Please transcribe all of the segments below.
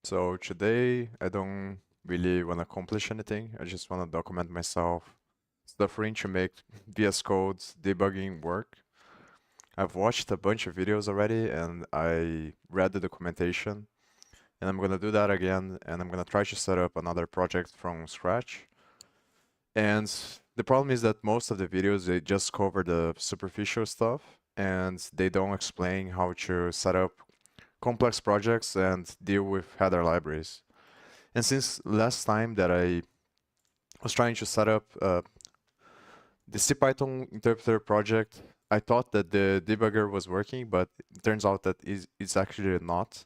So today I don't really want to accomplish anything. I just want to document myself suffering to make VS Code's debugging work. I've watched a bunch of videos already and I read the documentation, and I'm gonna do that again, and I'm gonna try to set up another project from scratch. And the problem is that most of the videos, they just cover the superficial stuff and they don't explain how to set up complex projects and deal with header libraries. And since last time that I was trying to set up the CPython interpreter project, I thought that the debugger was working, but it turns out that it's actually not.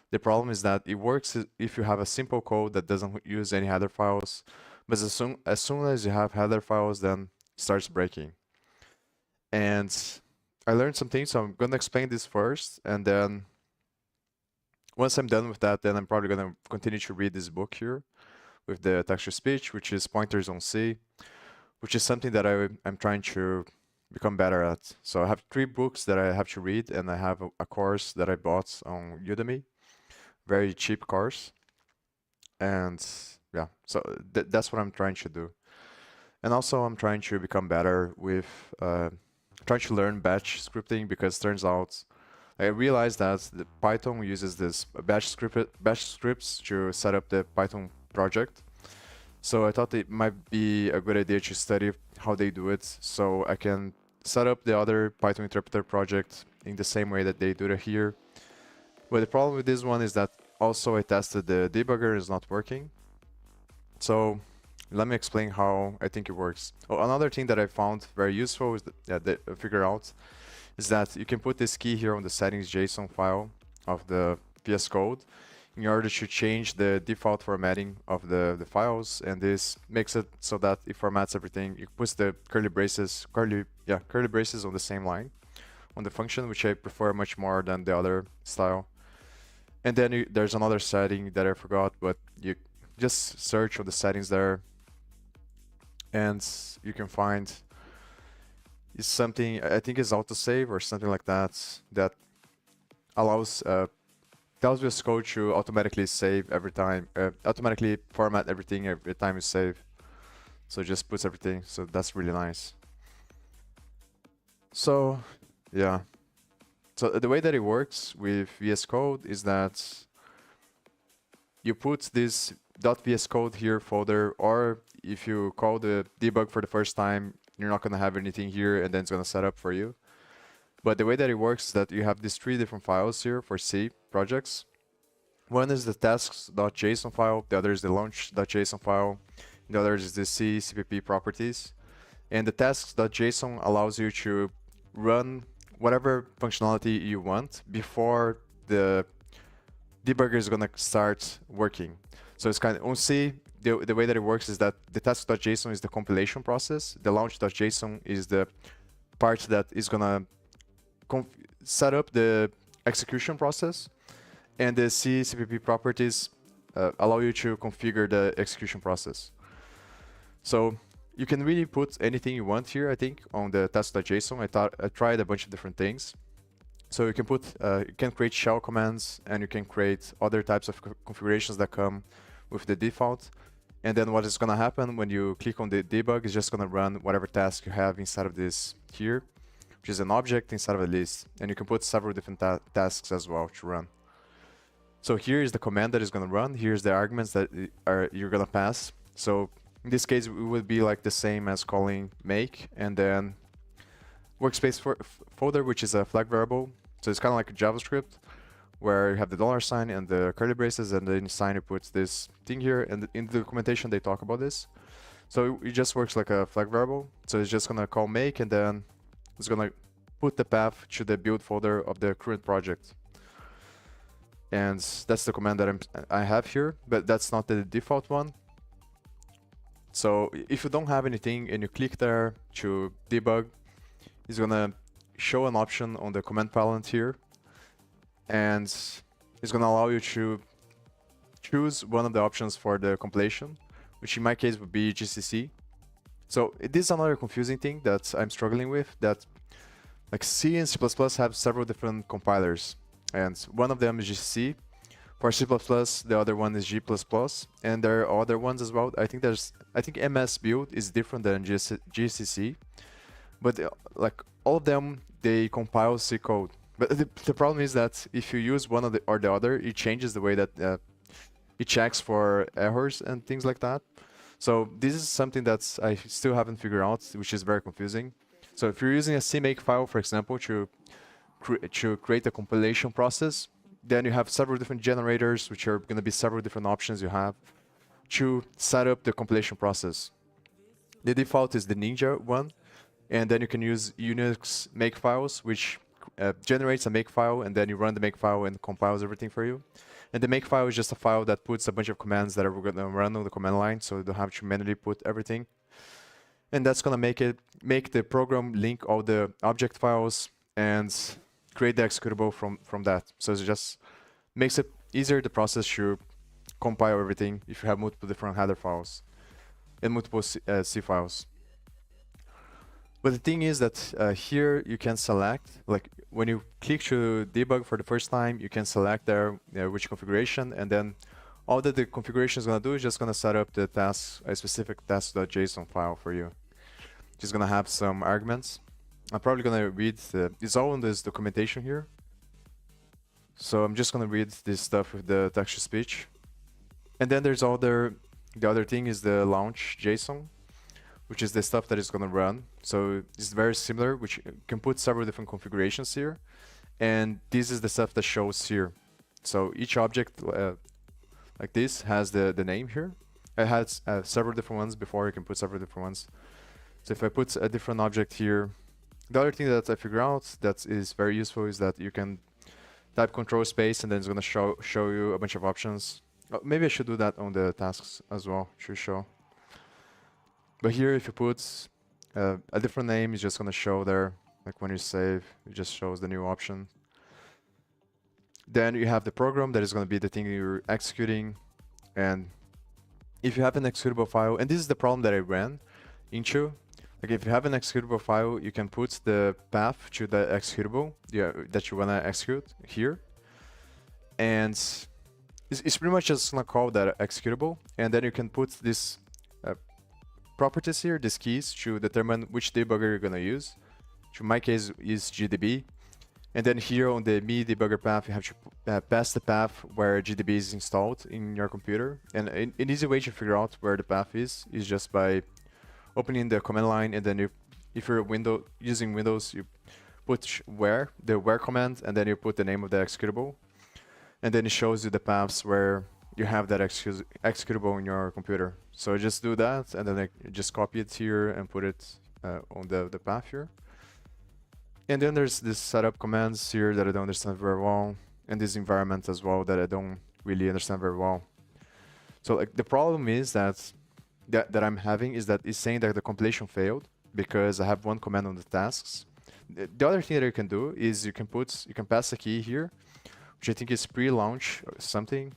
The problem is that it works if you have a simple code that doesn't use any header files, but as soon as you have header files, then it starts breaking. And I learned some things, so I'm gonna explain this first, and then once I'm done with that, then I'm probably gonna continue to read this book here with the text-to-speech, which is pointers on C, which is something that I'm trying to become better at. So I have 3 books that I have to read, and I have a course that I bought on Udemy, very cheap course. And yeah, so that's what I'm trying to do. And also I'm trying to become better with trying to learn batch scripting, because turns out I realized that the Python uses this batch scripts to set up the Python project. So I thought it might be a good idea to study how they do it, so I can set up the other Python interpreter project in the same way that they do it here. But the problem with this one is that also I tested the debugger is not working. So let me explain how I think it works. Oh, another thing that I found very useful is that I figured out is that you can put this key here on the settings.json file of the VS Code in order to change the default formatting of the files, and this makes it so that it formats everything. It puts the curly braces on the same line on the function, which I prefer much more than the other style. And then there's another setting that I forgot, but you just search on the settings there, and you can find is something, I think it's autosave or something like that, that allows tells VS Code to automatically save every time, automatically format everything every time you save. So it just puts everything. So that's really nice. So yeah. So the way that it works with VS Code is that you put this .vs code here folder, or if you call the debug for the first time, you're not going to have anything here, and then it's going to set up for you. But the way that it works is that you have these 3 different files here for C projects. One is the tasks.json file, the other is the launch.json file, the other is the C CPP properties. And the tasks.json allows you to run whatever functionality you want before the debugger is going to start working. So it's kind of on C, the way that it works is that the task.json is the compilation process, the launch.json is the part that is going to set up the execution process, and the C CPP properties allow you to configure the execution process. So you can really put anything you want here, I think, on the task.json. I tried a bunch of different things. So you can put, you can create shell commands, and you can create other types of configurations that come with the default. And then what is going to happen when you click on the debug is just going to run whatever task you have inside of this here, which is an object inside of a list. And you can put several different tasks as well to run. So here is the command that is going to run. Here's the arguments that you're going to pass. So in this case, it would be like the same as calling make, and then workspace folder, which is a flag variable. So it's kind of like a JavaScript, where you have the $sign and the curly braces, and then inside it puts this thing here, and in the documentation they talk about this. So it just works like a flag variable. So it's just gonna call make, and then it's gonna put the path to the build folder of the current project. And that's the command that I have here, but that's not the default one. So if you don't have anything and you click there to debug, it's gonna show an option on the command palette here, and it's gonna allow you to choose one of the options for the compilation, which in my case would be GCC. So this is another confusing thing that I'm struggling with, that like C and C++ have several different compilers, and one of them is GCC, For C++, the other one is G++, and there are other ones as well. I think MS build is different than GCC, but like all of them, they compile C code. But the problem is that if you use one of or the other, it changes the way that it checks for errors and things like that. So this is something that I still haven't figured out, which is very confusing. So if you're using a CMake file, for example, to create a compilation process, then you have several different generators, which are going to be several different options you have to set up the compilation process. The default is the Ninja one, and then you can use Unix makefiles, which generates a makefile, and then you run the makefile and compiles everything for you. And the makefile is just a file that puts a bunch of commands that are going to run on the command line, so you don't have to manually put everything. And that's going to make the program link all the object files and create the executable from that. So it just makes it easier the process to compile everything if you have multiple different header files and multiple C files. But the thing is that here you can select, like when you click to debug for the first time, you can select there which configuration, and then all that the configuration is going to do is just going to set up the task, a specific tasks.json file for you. Just going to have some arguments. I'm probably going to read, it's all in this documentation here. So I'm just going to read this stuff with the text-to-speech. And then there's the other thing is the launch.json, which is the stuff that is going to run. So it's very similar, which you can put several different configurations here. And this is the stuff that shows here. So each object like this has the name here. I had several different ones before, you can put several different ones. So if I put a different object here, the other thing that I figured out that is very useful is that you can type control space and then it's going to show you a bunch of options. Maybe I should do that on the tasks as well to show. But here if you put a different name, it's just going to show there. Like when you save, it just shows the new option. Then you have the program that is going to be the thing you're executing. And if you have an executable file, and this is the problem that I ran into, like if you have an executable file, you can put the path to the executable that you want to execute here. And it's pretty much just going to call that executable. And then you can put this properties here, these keys, to determine which debugger you're going to use. Which in my case is GDB. And then here on the me debugger path, you have to pass the path where GDB is installed in your computer. And an easy way to figure out where the path is just by opening the command line, and then if you're using Windows, you put the where command, and then you put the name of the executable, and then it shows you the paths where you have that executable in your computer. So just do that, and then I just copy it here and put it on the path here. And then there's this setup commands here that I don't understand very well, and this environment as well that I don't really understand very well. So like the problem is that I'm having is that it's saying that the compilation failed because I have one command on the tasks. The other thing that you can do is you can pass a key here, which I think is pre-launch something,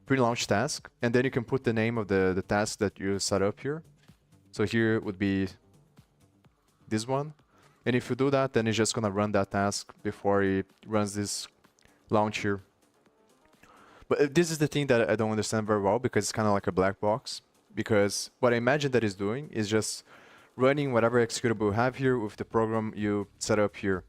pre-launch task, and then you can put the name of the task that you set up here. So here would be this one. And if you do that, then it's just going to run that task before it runs this launch here. But this is the thing that I don't understand very well, because it's kind of like a black box. Because what I imagine that it's doing is just running whatever executable you have here with the program you set up here.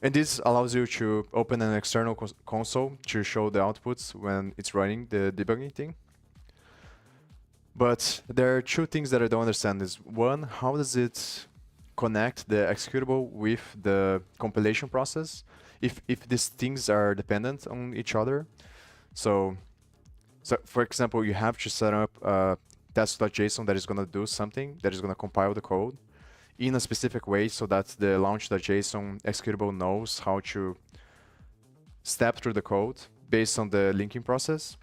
And this allows you to open an external console to show the outputs when it's running the debugging thing. But there are two things that I don't understand. Is one, how does it connect the executable with the compilation process if these things are dependent on each other? So for example, you have to set up tasks.json that is going to do something, that is going to compile the code in a specific way so that the launch.json executable knows how to step through the code based on the linking process.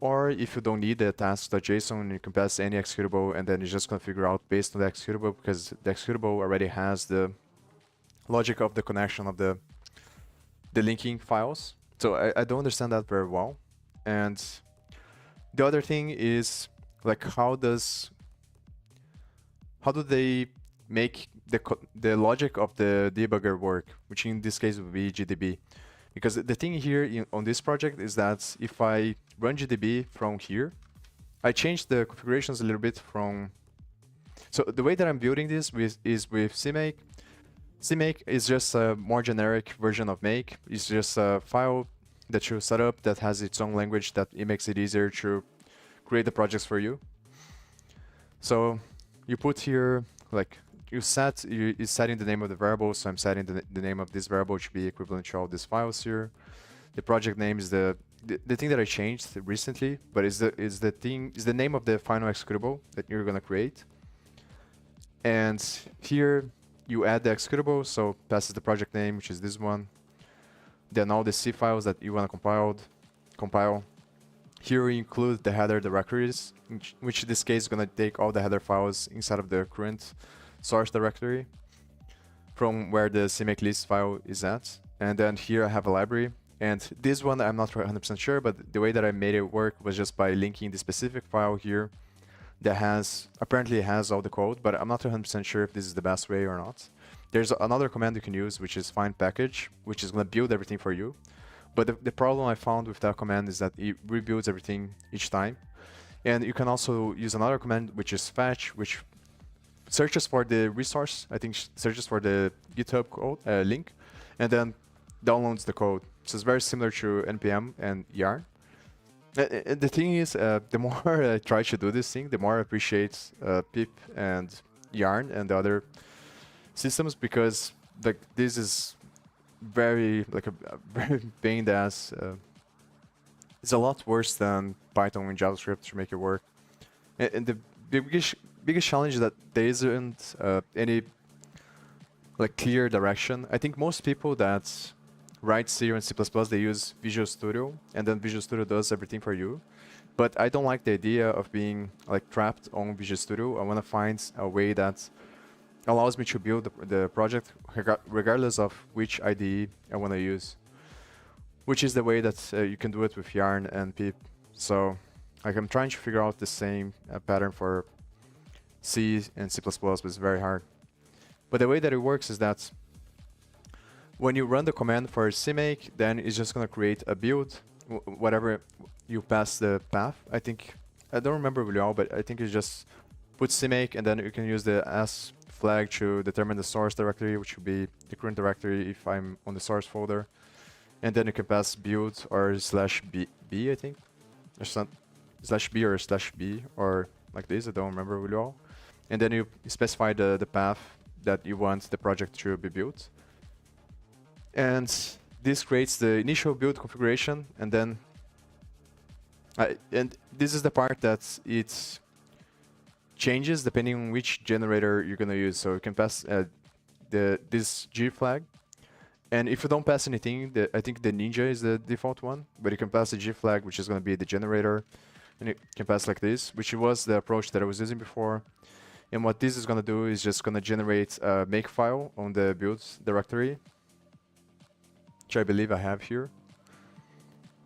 Or if you don't need the tasks.json, you can pass any executable, and then it's just going to figure out based on the executable, because the executable already has the logic of the connection of the linking files. So I don't understand that very well. And the other thing is, like, how do they make the logic of the debugger work, which in this case would be GDB? Because the thing here on this project is that if I run GDB from here, I changed the configurations a little bit from... So the way that I'm building this is with CMake. CMake is just a more generic version of make. It's just a file that you set up that has its own language that it makes it easier to create the projects for you. So you put here, like, you're setting the name of the variable, so I'm setting the name of this variable to be equivalent to all these files here. The project name is the thing that I changed recently, but is the name of the final executable that you're gonna create. And here you add the executable, so passes the project name, which is this one. Then all the C files that you wanna compile. Here we include the header directories, which in this case is gonna take all the header files inside of the current source directory from where the CMake list file is at. And then here I have a library. And this one I'm not 100% sure, but the way that I made it work was just by linking the specific file here that apparently has all the code, but I'm not 100% sure if this is the best way or not. There's another command you can use, which is find package, which is gonna build everything for you. But the problem I found with that command is that it rebuilds everything each time. And you can also use another command, which is fetch, which searches for the resource, I think searches for the GitHub code link, and then downloads the code. So it's very similar to NPM and Yarn. The thing is, the more I try to do this thing, the more I appreciate pip and Yarn and the other systems, because like this is very a very pain in the ass. It's a lot worse than Python and JavaScript to make it work. And the biggest challenge is that there isn't any clear direction. I think most people that write C and C++, they use Visual Studio, and then Visual Studio does everything for you. But I don't like the idea of being trapped on Visual Studio. I want to find a way that allows me to build the project regardless of which IDE I want to use, which is the way that you can do it with Yarn and pip. So I'm trying to figure out the same pattern for C and C++, but it's very hard. But the way that it works is that when you run the command for CMake, then it's just going to create a build, whatever you pass the path. I don't remember really well, but I think you just put CMake, and then you can use the S flag to determine the source directory, which will be the current directory if I'm on the source folder. And then you can pass build or /b, I think. Or /b or /b, or like this, I don't remember really well. And then you specify the path that you want the project to be built. And this creates the initial build configuration, and then and this is the part that it changes depending on which generator you're going to use. So you can pass this G flag, and if you don't pass anything, I think the Ninja is the default one, but you can pass the G flag, which is going to be the generator, and you can pass like this, which was the approach that I was using before. And what this is going to do is just going to generate a make file on the build directory, which I believe I have here.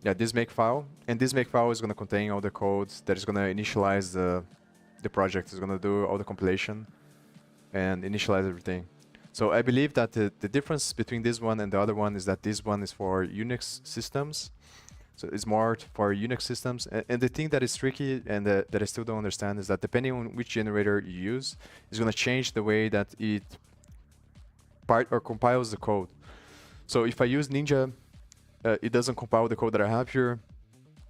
Yeah, this make file. And this make file is going to contain all the code that is going to initialize the project. It's going to do all the compilation and initialize everything. So I believe that the difference between this one and the other one is that this one is for Unix systems. So it's more for Unix systems. And the thing that is tricky and that I still don't understand is that depending on which generator you use, it's going to change the way that it compiles the code. So if I use Ninja, it doesn't compile the code that I have here,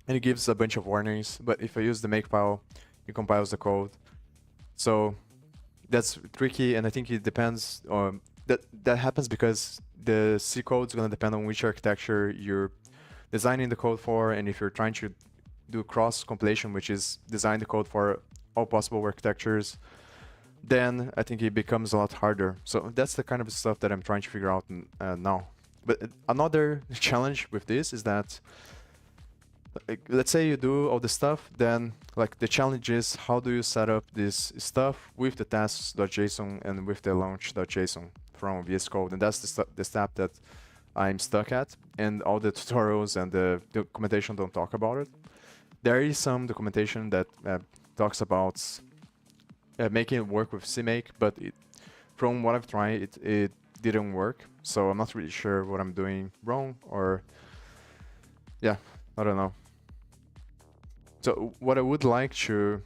and it gives a bunch of warnings. But if I use the makefile, it compiles the code. So that's tricky, and I think it depends on that happens because the C code is going to depend on which architecture you're designing the code for, and if you're trying to do cross compilation, which is design the code for all possible architectures, then I think it becomes a lot harder. So that's the kind of stuff that I'm trying to figure out now. But another challenge with this is that, let's say you do all the stuff, then the challenge is how do you set up this stuff with the tasks.json and with the launch.json from VS Code, and that's the step that I'm stuck at, and all the tutorials and the documentation don't talk about it. There is some documentation that talks about making it work with CMake, but from what I've tried, it didn't work. So I'm not really sure what I'm doing wrong, or yeah, I don't know. So what I would like to,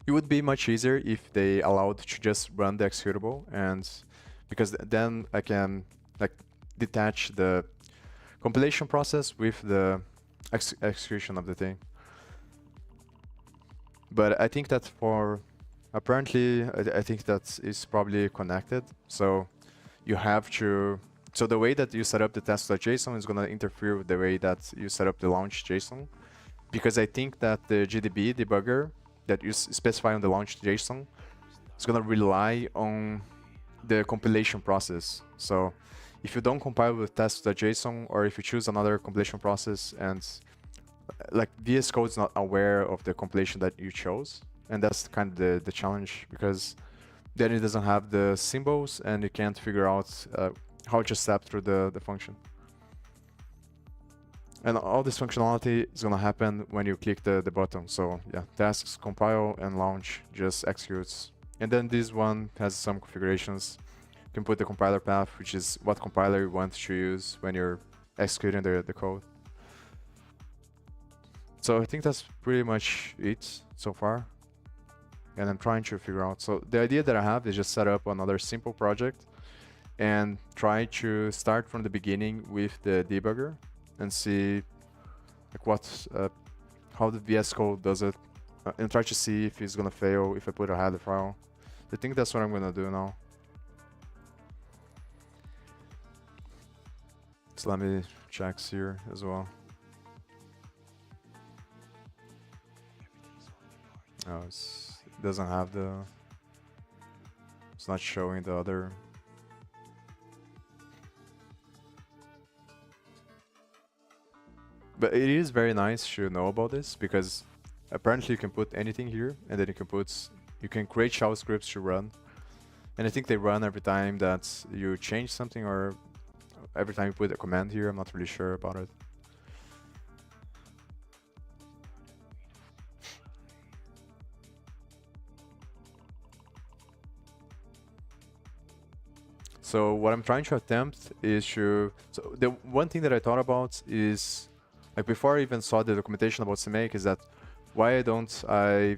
it would be much easier if they allowed to just run the executable, and because then I can like detach the compilation process with the execution of the thing. But I think that for apparently I think that is probably connected. So you have to, so the way that you set up the tasks.json is going to interfere with the way that you set up the launch.json, because I think that the GDB debugger that you specify on the launch.json is going to rely on the compilation process. So if you don't compile with tasks.json, or if you choose another compilation process, and like VS Code is not aware of the compilation that you chose, and that's kind of the challenge, because then it doesn't have the symbols and you can't figure out how to step through the function. And all this functionality is gonna happen when you click the button. So yeah, tasks, compile, and launch just executes. And then this one has some configurations. You can put the compiler path, which is what compiler you want to use when you're executing the code. So I think that's pretty much it so far. And I'm trying to figure out. So the idea that I have is just set up another simple project and try to start from the beginning with the debugger and see like how the VS Code does it, and try to see if it's gonna fail if I put a header file. I think that's what I'm gonna do now. So let me check here as well. No, it doesn't have it's not showing the other. But it is very nice to know about this, because apparently you can put anything here, and then you can create shell scripts to run. And I think they run every time that you change something, or every time you put a command here. I'm not really sure about it. So what I'm trying to attempt is so the one thing that I thought about is, like before I even saw the documentation about CMake, is that why don't I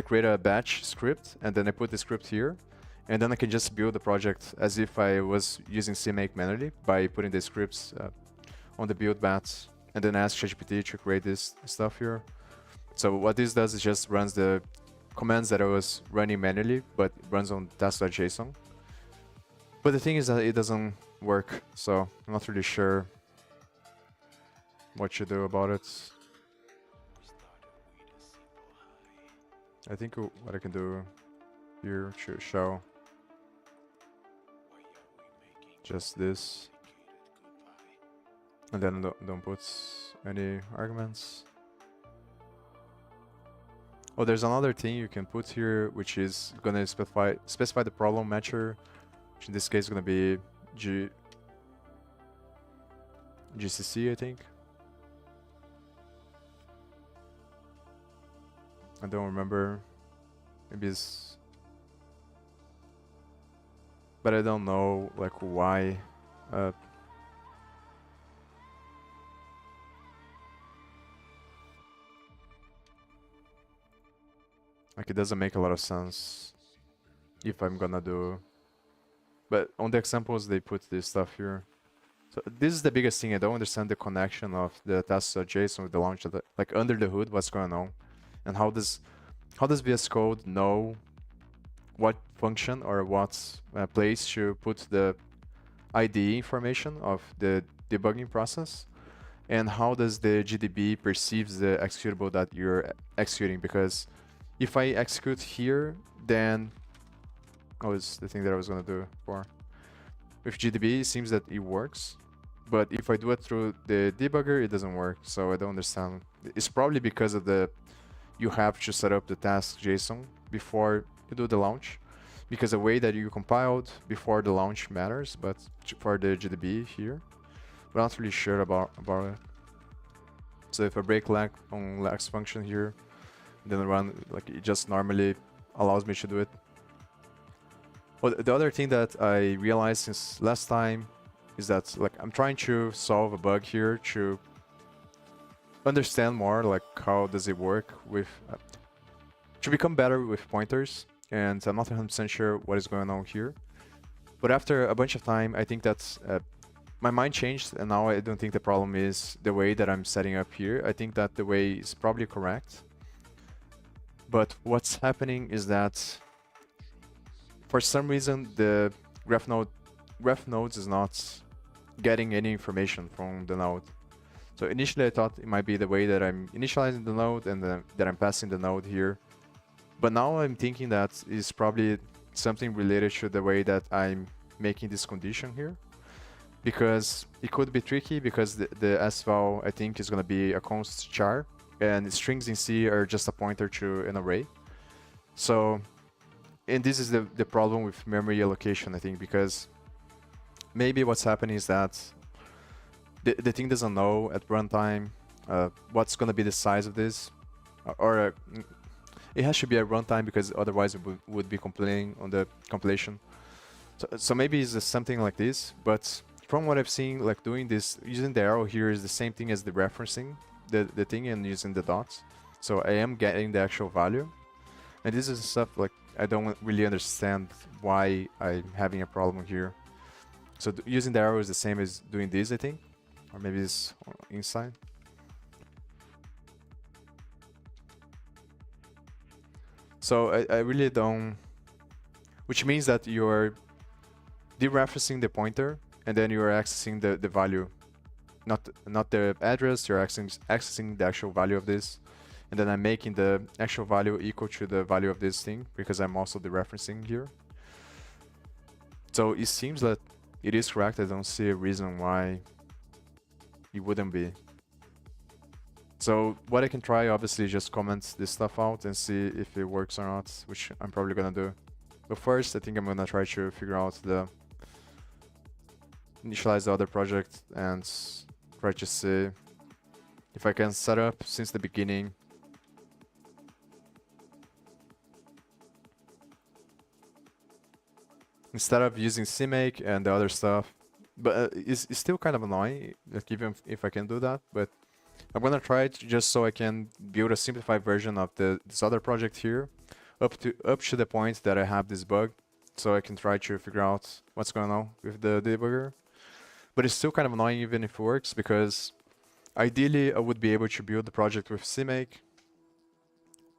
create a batch script, and then I put the script here, and then I can just build the project as if I was using CMake manually by putting the scripts on the build bat, and then ask ChatGPT to create this stuff here. So what this does is just runs the commands that I was running manually, but runs on tasks.json. But the thing is that it doesn't work, so I'm not really sure what to do about it. I think what I can do here to show just this, and then don't put any arguments. Oh, there's another thing you can put here, which is gonna specify the problem matcher, which in this case is gonna be GCC, I think. I don't remember. Maybe it's, but I don't know like why. Like it doesn't make a lot of sense if I'm gonna do. But on the examples they put this stuff here. So this is the biggest thing. I don't understand the connection of the tasks.json with the launch, like under the hood, what's going on, and how does VS Code know what function or what place to put the IDE information of the debugging process, and how does the GDB perceives the executable that you're executing? Because if I execute here, then it's the thing that I was gonna do before. With GDB, it seems that it works, but if I do it through the debugger, it doesn't work. So I don't understand. It's probably because of you have to set up the task.json before you do the launch, because the way that you compiled before the launch matters, but for the GDB here, we're not really sure about it. So if I break on lax function here, then run, like it just normally allows me to do it. Well, the other thing that I realized since last time is that like I'm trying to solve a bug here to understand more like how does it work with to become better with pointers, and I'm not 100% sure what is going on here. But after a bunch of time, I think that's my mind changed, and now I don't think the problem is the way that I'm setting up here. I think that the way is probably correct. But what's happening is that for some reason the graph nodes is not getting any information from the node. So initially I thought it might be the way that I'm initializing the node and that I'm passing the node here. But now I'm thinking that is probably something related to the way that I'm making this condition here. Because it could be tricky because the sval I think is going to be a const char, and strings in C are just a pointer to an array. So, and this is the problem with memory allocation, I think, because maybe what's happening is that the thing doesn't know at runtime what's going to be the size of this, or it has to be at runtime because otherwise it would be complaining on the compilation. So maybe it's something like this, but from what I've seen, like doing this, using the arrow here is the same thing as the referencing the thing and using the dots. So I am getting the actual value. And this is stuff like I don't really understand why I'm having a problem here. So using the arrow is the same as doing this, I think. Or maybe it's inside. So I really don't... Which means that you're dereferencing the pointer and then you're accessing the value. Not the address, you're accessing the actual value of this. And then I'm making the actual value equal to the value of this thing because I'm also dereferencing here. So it seems that it is correct. I don't see a reason why it wouldn't be. So what I can try, obviously, is just comment this stuff out and see if it works or not, which I'm probably gonna do. But first, I think I'm gonna try to figure out initialize the other project and try to see if I can set up since the beginning. Instead of using CMake and the other stuff. But it's still kind of annoying, like even if I can do that. But I'm gonna try it just so I can build a simplified version of this other project here, up to the point that I have this bug, so I can try to figure out what's going on with the debugger. But it's still kind of annoying even if it works, because ideally I would be able to build the project with CMake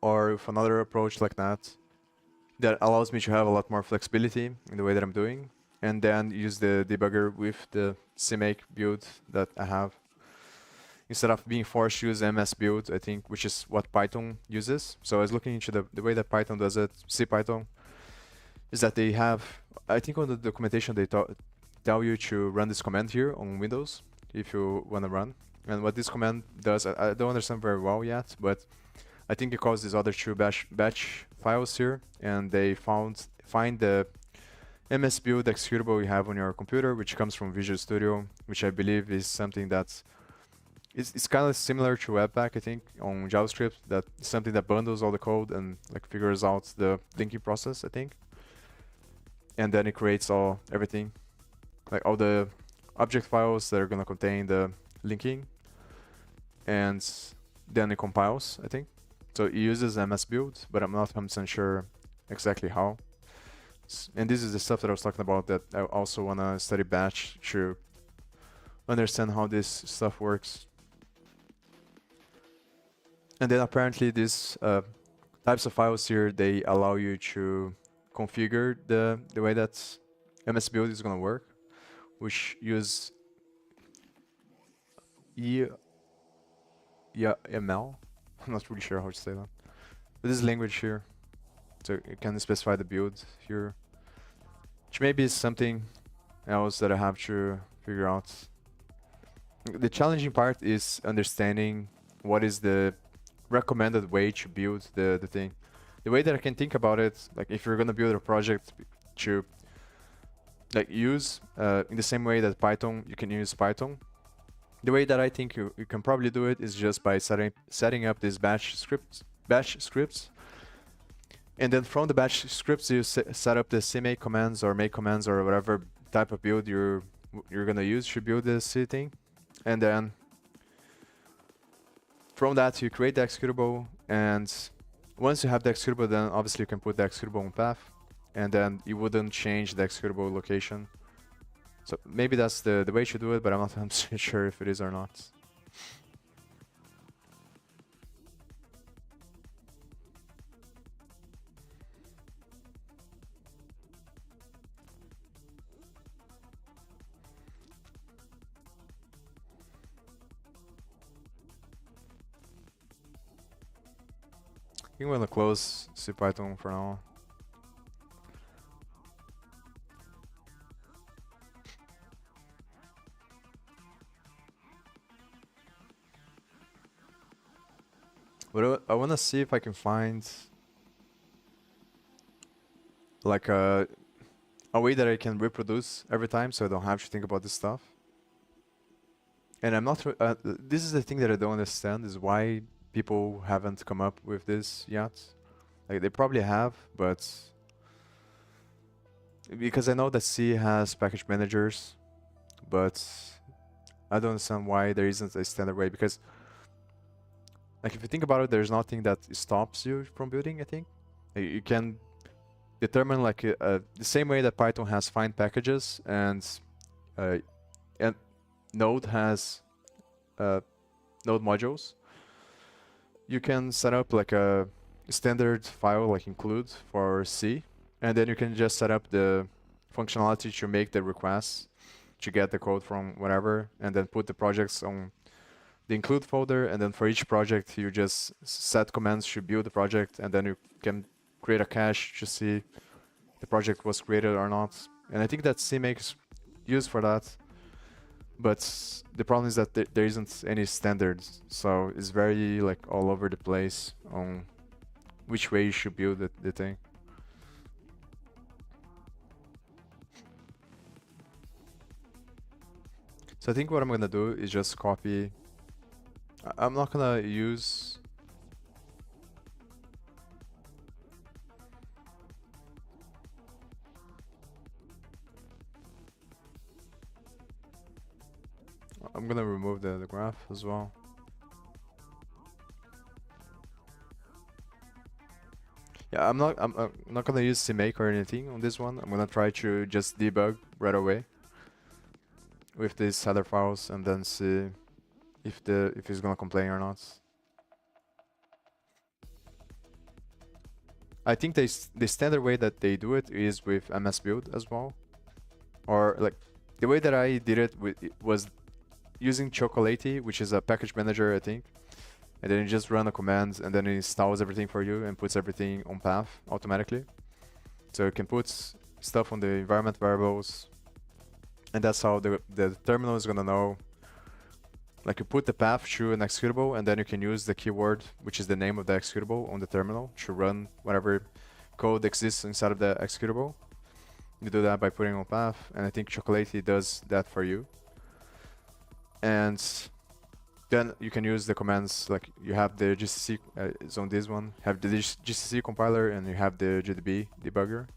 or with another approach like that allows me to have a lot more flexibility in the way that I'm doing, and then use the debugger with the CMake build that I have. Instead of being forced to use MS build, I think, which is what Python uses. So I was looking into the way that Python does it, CPython, is that they have, I think on the documentation they tell you to run this command here on Windows if you want to run. And what this command does, I don't understand very well yet, but I think it calls these other two batch files here, and they find the MS build executable you have on your computer, which comes from Visual Studio, which I believe is something that's it's kind of similar to Webpack, I think, on JavaScript. That's something that bundles all the code and like figures out the linking process, I think. And then it creates everything, like all the object files that are gonna contain the linking, and then it compiles, I think. So it uses MS build, but I'm not 100% sure exactly how. And this is the stuff that I was talking about, that I also want to study batch to understand how this stuff works. And then apparently these types of files here, they allow you to configure the way that MS build is going to work, which use ML. I'm not really sure how to say that. But this language here, so you can specify the build here, which maybe is something else that I have to figure out. The challenging part is understanding what is the recommended way to build the thing. The way that I can think about it, like if you're gonna build a project to like use in the same way that Python, you can use Python. The way that I think you can probably do it is just by setting up these batch scripts, And then from the batch scripts, you set up the cmake commands or make commands or whatever type of build you're gonna use to build this C thing. And then from that, you create the executable. And once you have the executable, then obviously you can put the executable on path. And then you wouldn't change the executable location. So maybe that's the way to do it, but I'm not 100% sure if it is or not. I think we're gonna close CPython for now. But I wanna see if I can find like a way that I can reproduce every time, so I don't have to think about this stuff. And I'm not. This is the thing that I don't understand, is why people haven't come up with this yet. Like they probably have, but because I know that C has package managers, but I don't understand why there isn't a standard way. Because like if you think about it, there's nothing that stops you from building. I think you can determine like the same way that Python has find packages and Node has Node modules. You can set up like a standard file like include for C, and then you can just set up the functionality to make the requests to get the code from whatever, and then put the projects on the include folder, and then for each project you just set commands to build the project, and then you can create a cache to see the project was created or not. And I think that CMake is used for that, but the problem is that there isn't any standards, so it's very like all over the place on which way you should build the thing. So I think what I'm gonna do is just copy. I'm not gonna use. I'm gonna remove the graph as well. Yeah, I'm not gonna use CMake or anything on this one. I'm gonna try to just debug right away with these header files and then see if it's gonna complain or not. I think the standard way that they do it is with MS Build as well, or like the way that I did it was using Chocolatey, which is a package manager, I think. And then you just run a command, and then it installs everything for you and puts everything on path automatically. So you can put stuff on the environment variables, and that's how the terminal is gonna know. Like you put the path through an executable, and then you can use the keyword, which is the name of the executable, on the terminal to run whatever code exists inside of the executable. You do that by putting on path, and I think Chocolatey does that for you. And then you can use the commands, like you have the GCC, it's on this one, have the GCC compiler, and you have the GDB debugger.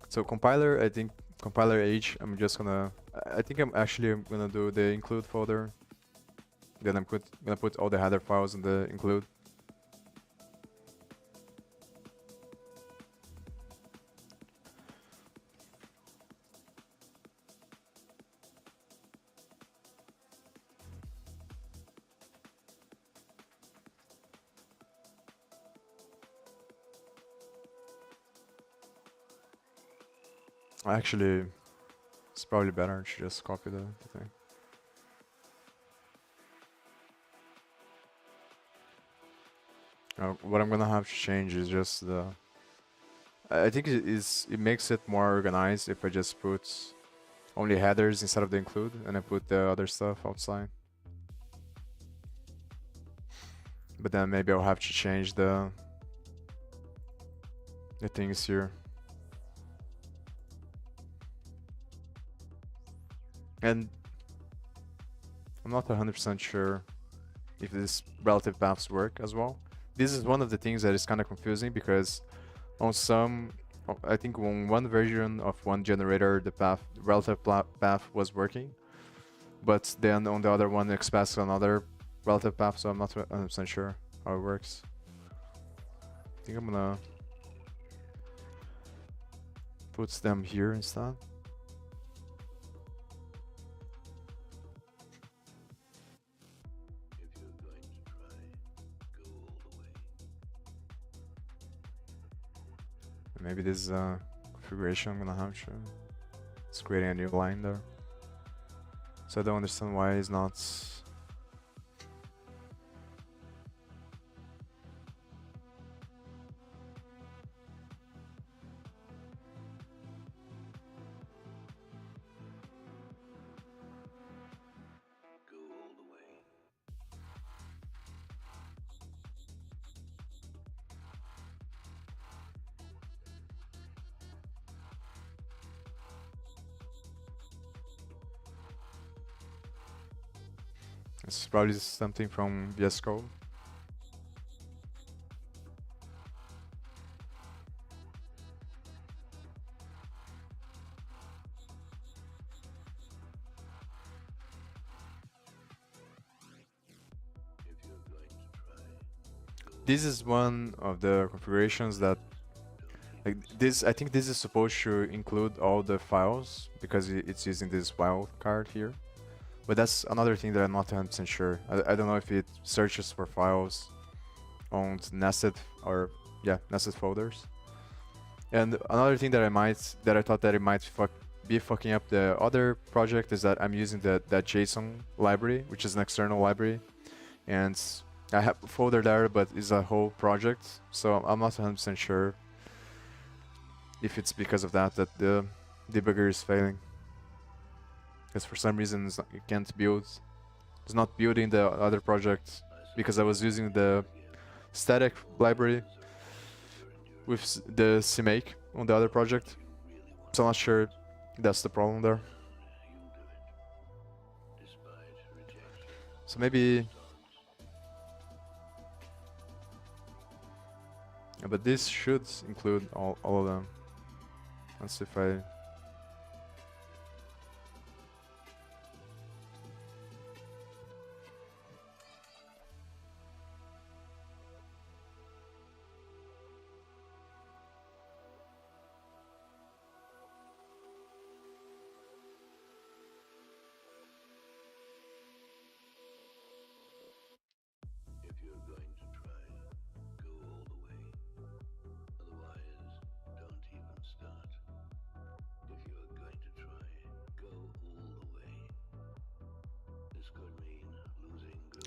So compiler, I think compiler H, I think I'm actually gonna do the include folder. Then I'm gonna put all the header files in the include. Actually, it's probably better to just copy the thing. What I'm gonna have to change is just the. I think it makes it more organized if I just put only headers instead of the include, and I put the other stuff outside. But then maybe I'll have to change the things here. And I'm not 100% sure if these relative paths work as well. This is one of the things that is kind of confusing because on some, I think on one version of one generator, the relative path was working, but then on the other one, it expects another relative path, so I'm not 100% sure how it works. I think I'm gonna put them here instead. Maybe this configuration I'm gonna have to. It's creating a new line there. So I don't understand why it's not. It's probably something from VS Code. This is one of the configurations that, like this, I think this is supposed to include all the files because it's using this wildcard here. But that's another thing that I'm not 100% sure. I don't know if it searches for files on nested or nested folders. And another thing that I thought that it might be fucking up the other project is that I'm using that JSON library, which is an external library, and I have a folder there, but it's a whole project, so I'm not 100% sure if it's because of that the debugger is failing. Because for some reason it can't build. It's not building the other project because I was using the static library with the CMake on the other project. So I'm not sure that's the problem there. So maybe... Yeah, but this should include all of them. Let's see if I...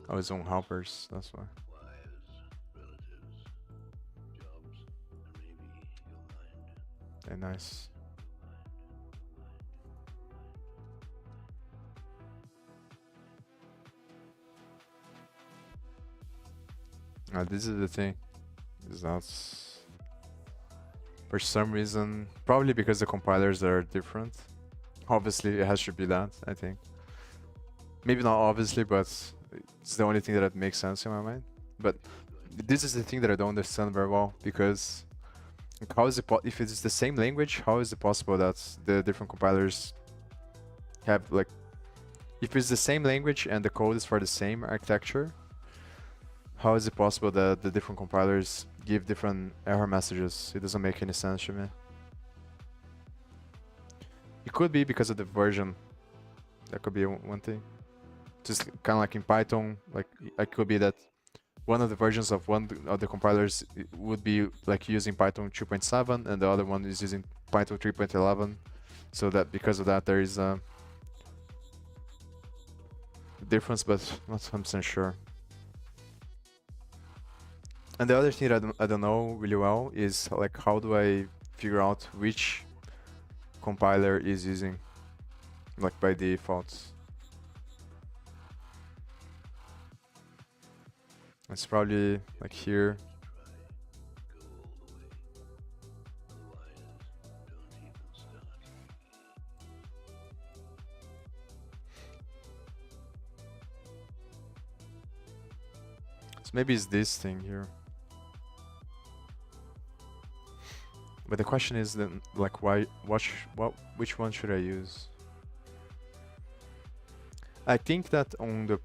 Oh, it's on helpers, that's why. Okay, nice. This is the thing. Is that for some reason, probably because the compilers are different. Obviously, it has to be that, I think. Maybe not obviously, but it's the only thing that makes sense in my mind. But this is the thing that I don't understand very well, because how is it if it's the same language, how is it possible that the different compilers have, like, if it's the same language and the code is for the same architecture, how is it possible that the different compilers give different error messages? It doesn't make any sense to me. It could be because of the version. That could be one thing. Just kind of like in Python, like it could be that one of the versions of one of the compilers would be like using Python 2.7 and the other one is using Python 3.11. So that because of that there is a difference, but not 100% sure. And the other thing that I don't know really well is like how do I figure out which compiler is using, like by default. It's probably like here. maybe it's this thing here. But the question is then, like, which one should I use? I think that on the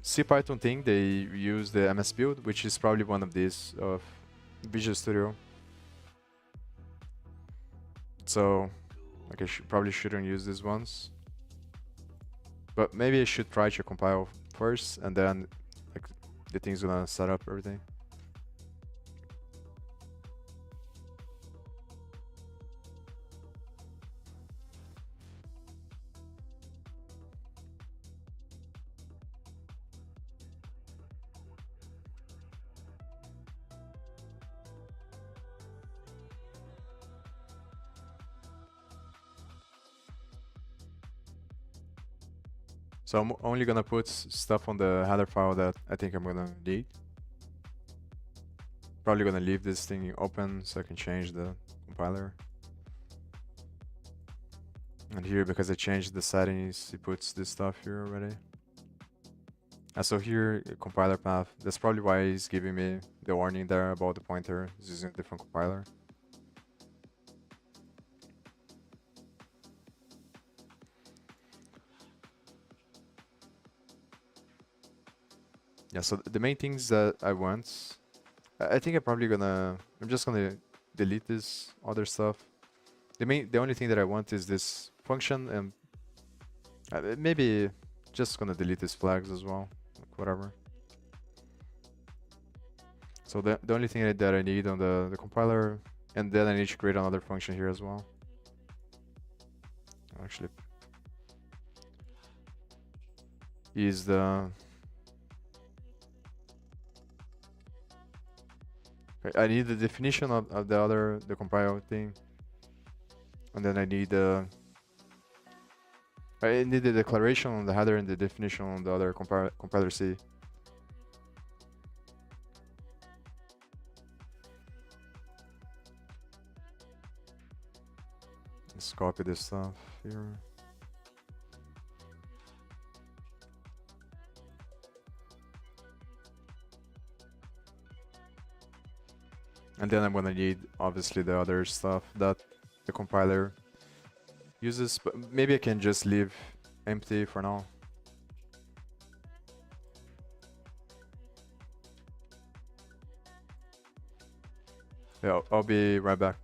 CPython thing, they use the MS build, which is probably one of these of Visual Studio. So, like, I probably shouldn't use these ones. But maybe I should try to compile first, and then, like, the thing's gonna set up everything. So I'm only gonna put stuff on the header file that I think I'm gonna need. Probably gonna leave this thing open so I can change the compiler. And here, because I changed the settings, it puts this stuff here already. And so here, compiler path, that's probably why it's giving me the warning there about the pointer. It's using a different compiler. Yeah, so the main things that I want, I think I'm just gonna delete this other stuff. The only thing that I want is this function, and maybe just gonna delete these flags as well, like whatever. So the only thing that I need on the compiler, and then I need to create another function here as well. Actually, is the I need the definition of the compile thing, and then I need the declaration on the header and the definition on the other compiler C. Let's copy this stuff here. And then I'm gonna need, obviously, the other stuff that the compiler uses, but maybe I can just leave empty for now. Yeah, I'll be right back.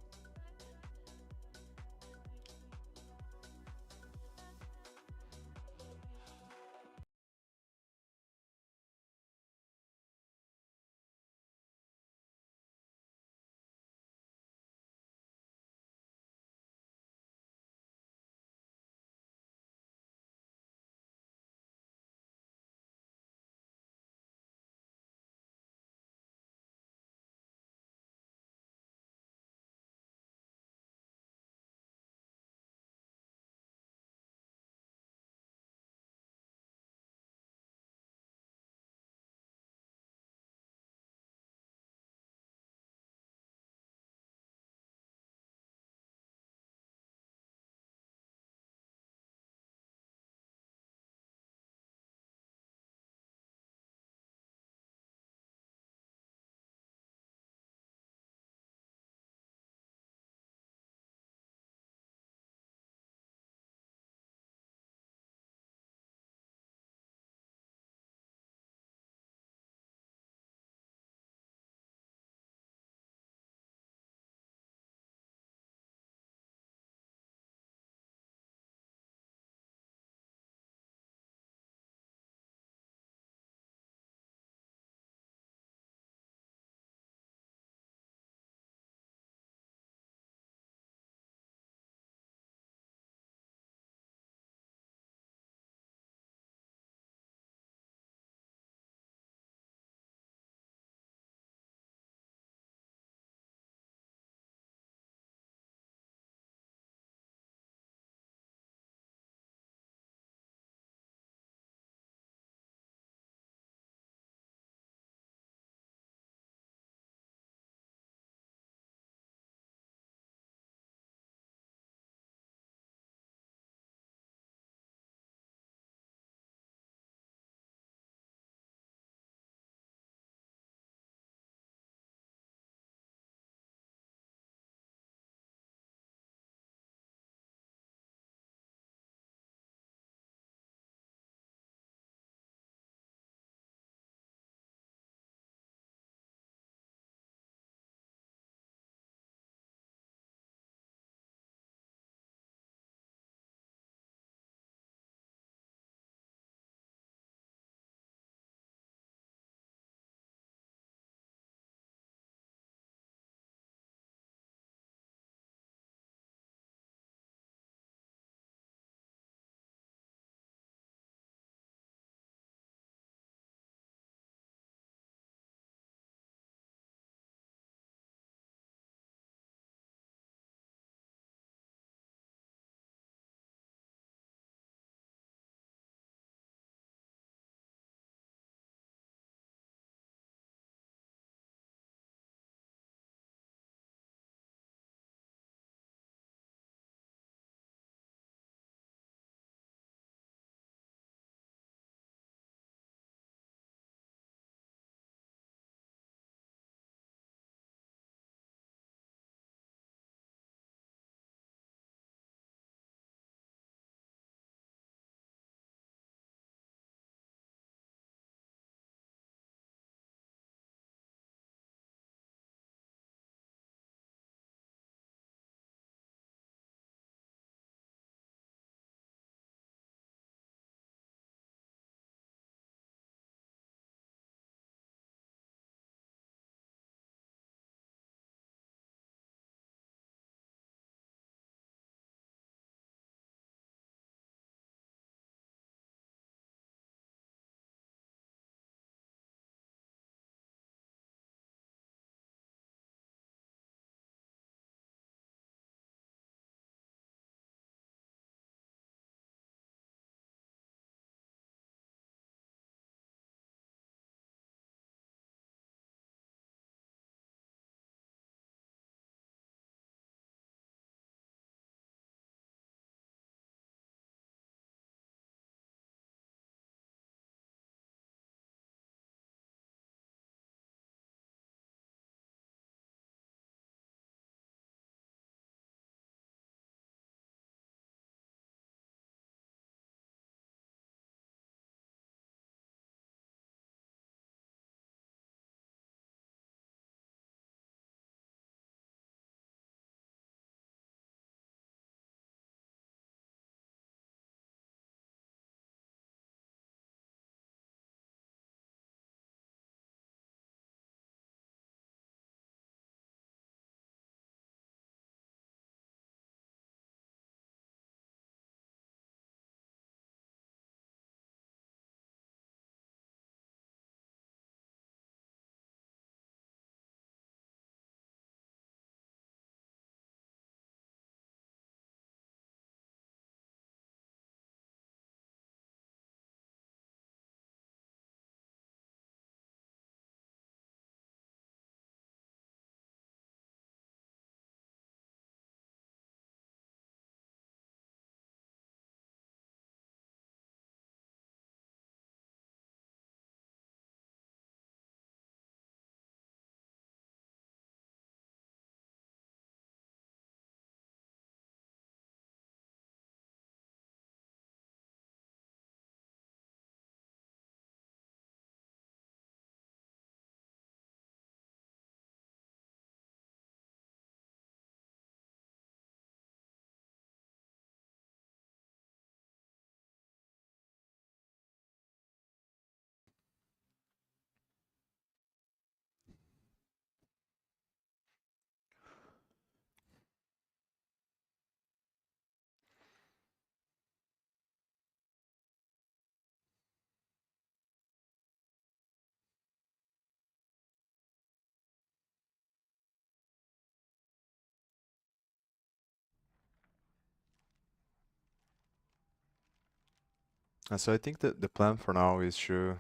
And so I think that the plan for now is to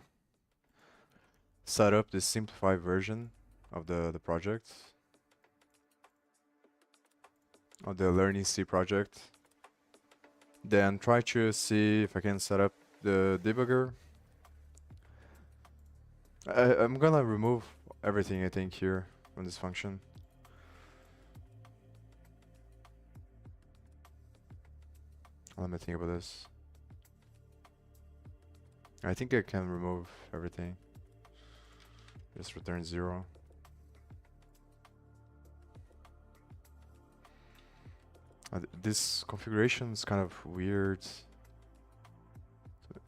set up this simplified version of the project, of the Learning C project. Then try to see if I can set up the debugger. I'm gonna remove everything I think here from this function. Let me think about this. I think I can remove everything. Just return 0. This configuration is kind of weird.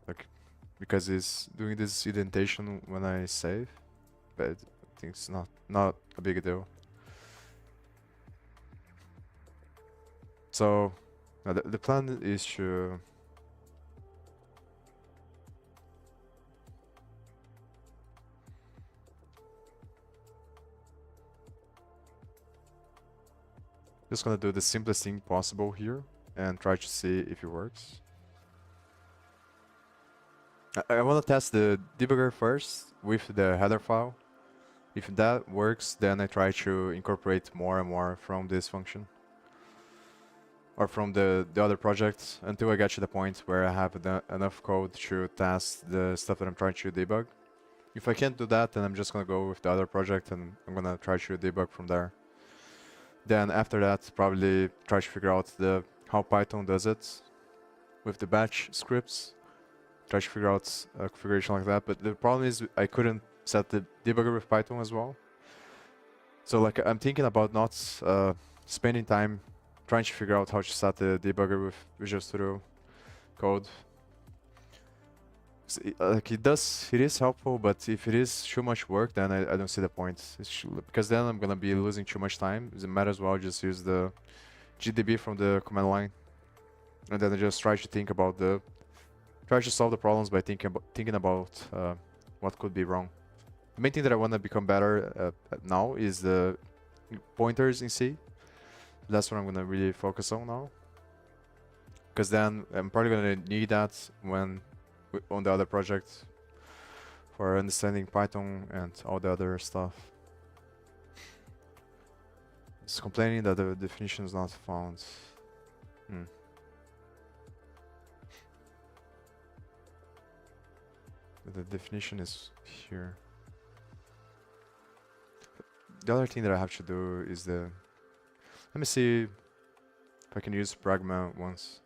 Like, because it's doing this indentation when I save, but I think it's not a big deal. So the plan is to just gonna do the simplest thing possible here and try to see if it works. I want to test the debugger first with the header file. If that works, then I try to incorporate more and more from this function or from the other projects until I get to the point where I have enough code to test the stuff that I'm trying to debug. If I can't do that, then I'm just gonna go with the other project and I'm gonna try to debug from there. Then after that, probably try to figure out how Python does it with the batch scripts. Try to figure out a configuration like that. But the problem is I couldn't set the debugger with Python as well. So like I'm thinking about not spending time trying to figure out how to set the debugger with Visual Studio Code. Like it is helpful, but if it is too much work, then I don't see the point. Because then I'm gonna be losing too much time. It might as well just use the GDB from the command line, and then I just try to solve the problems by thinking about what could be wrong. The main thing that I want to become better at now is the pointers in C. That's what I'm gonna really focus on now, because then I'm probably gonna need that when on the other project for understanding Python and all the other stuff. It's complaining that the definition is not found. The definition is here. The other thing that I have to do is let me see if I can use pragma once.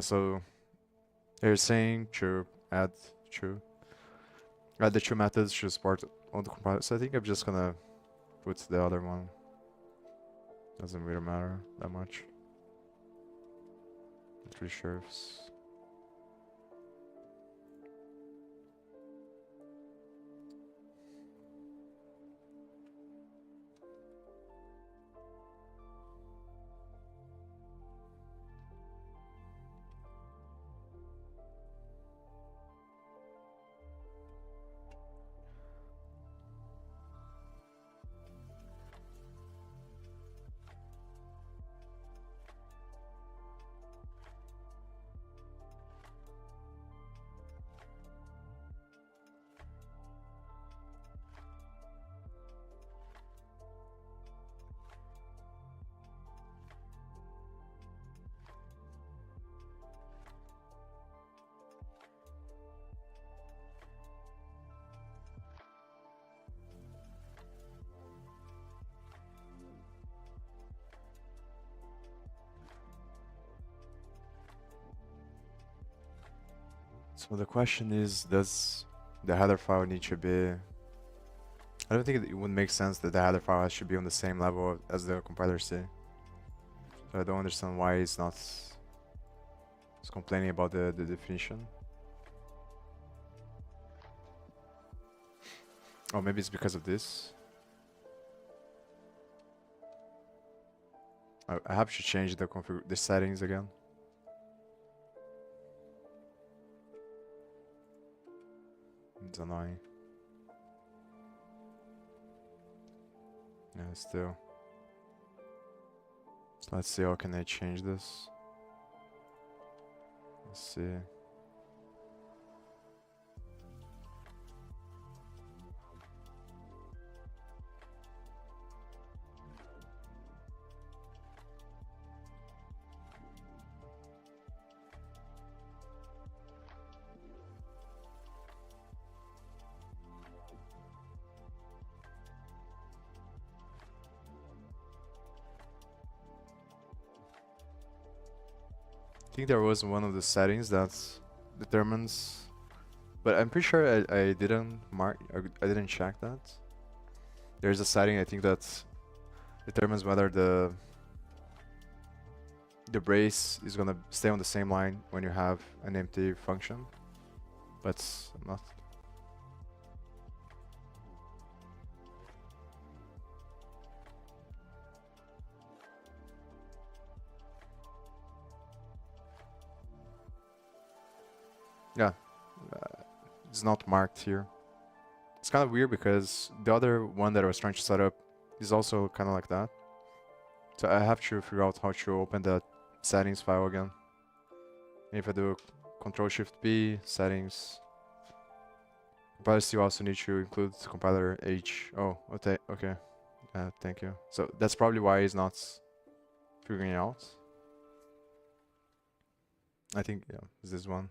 So they're saying to add the two methods to support on the compiler. So I think I'm just gonna put the other one. Doesn't really matter that much. It reserves. So the question is, does the header file need to be... I don't think it would make sense that the header file should be on the same level as the compiler C. So I don't understand why it's complaining about the definition. Oh, maybe it's because of this. I have to change the settings again. It's annoying. Yeah, still. So let's see how can I change this. Let's see. I think there was one of the settings that determines, but I'm pretty sure I didn't I didn't check that. There's a setting I think that determines whether the brace is gonna stay on the same line when you have an empty function, but I'm not. Yeah, it's not marked here. It's kind of weird because the other one that I was trying to set up is also kind of like that. So I have to figure out how to open that settings file again. And if I do Control-Shift-B, settings, compiler still also need to include compiler H. Oh, okay, okay. Thank you. So that's probably why it's not figuring it out. I think, yeah, it's this one.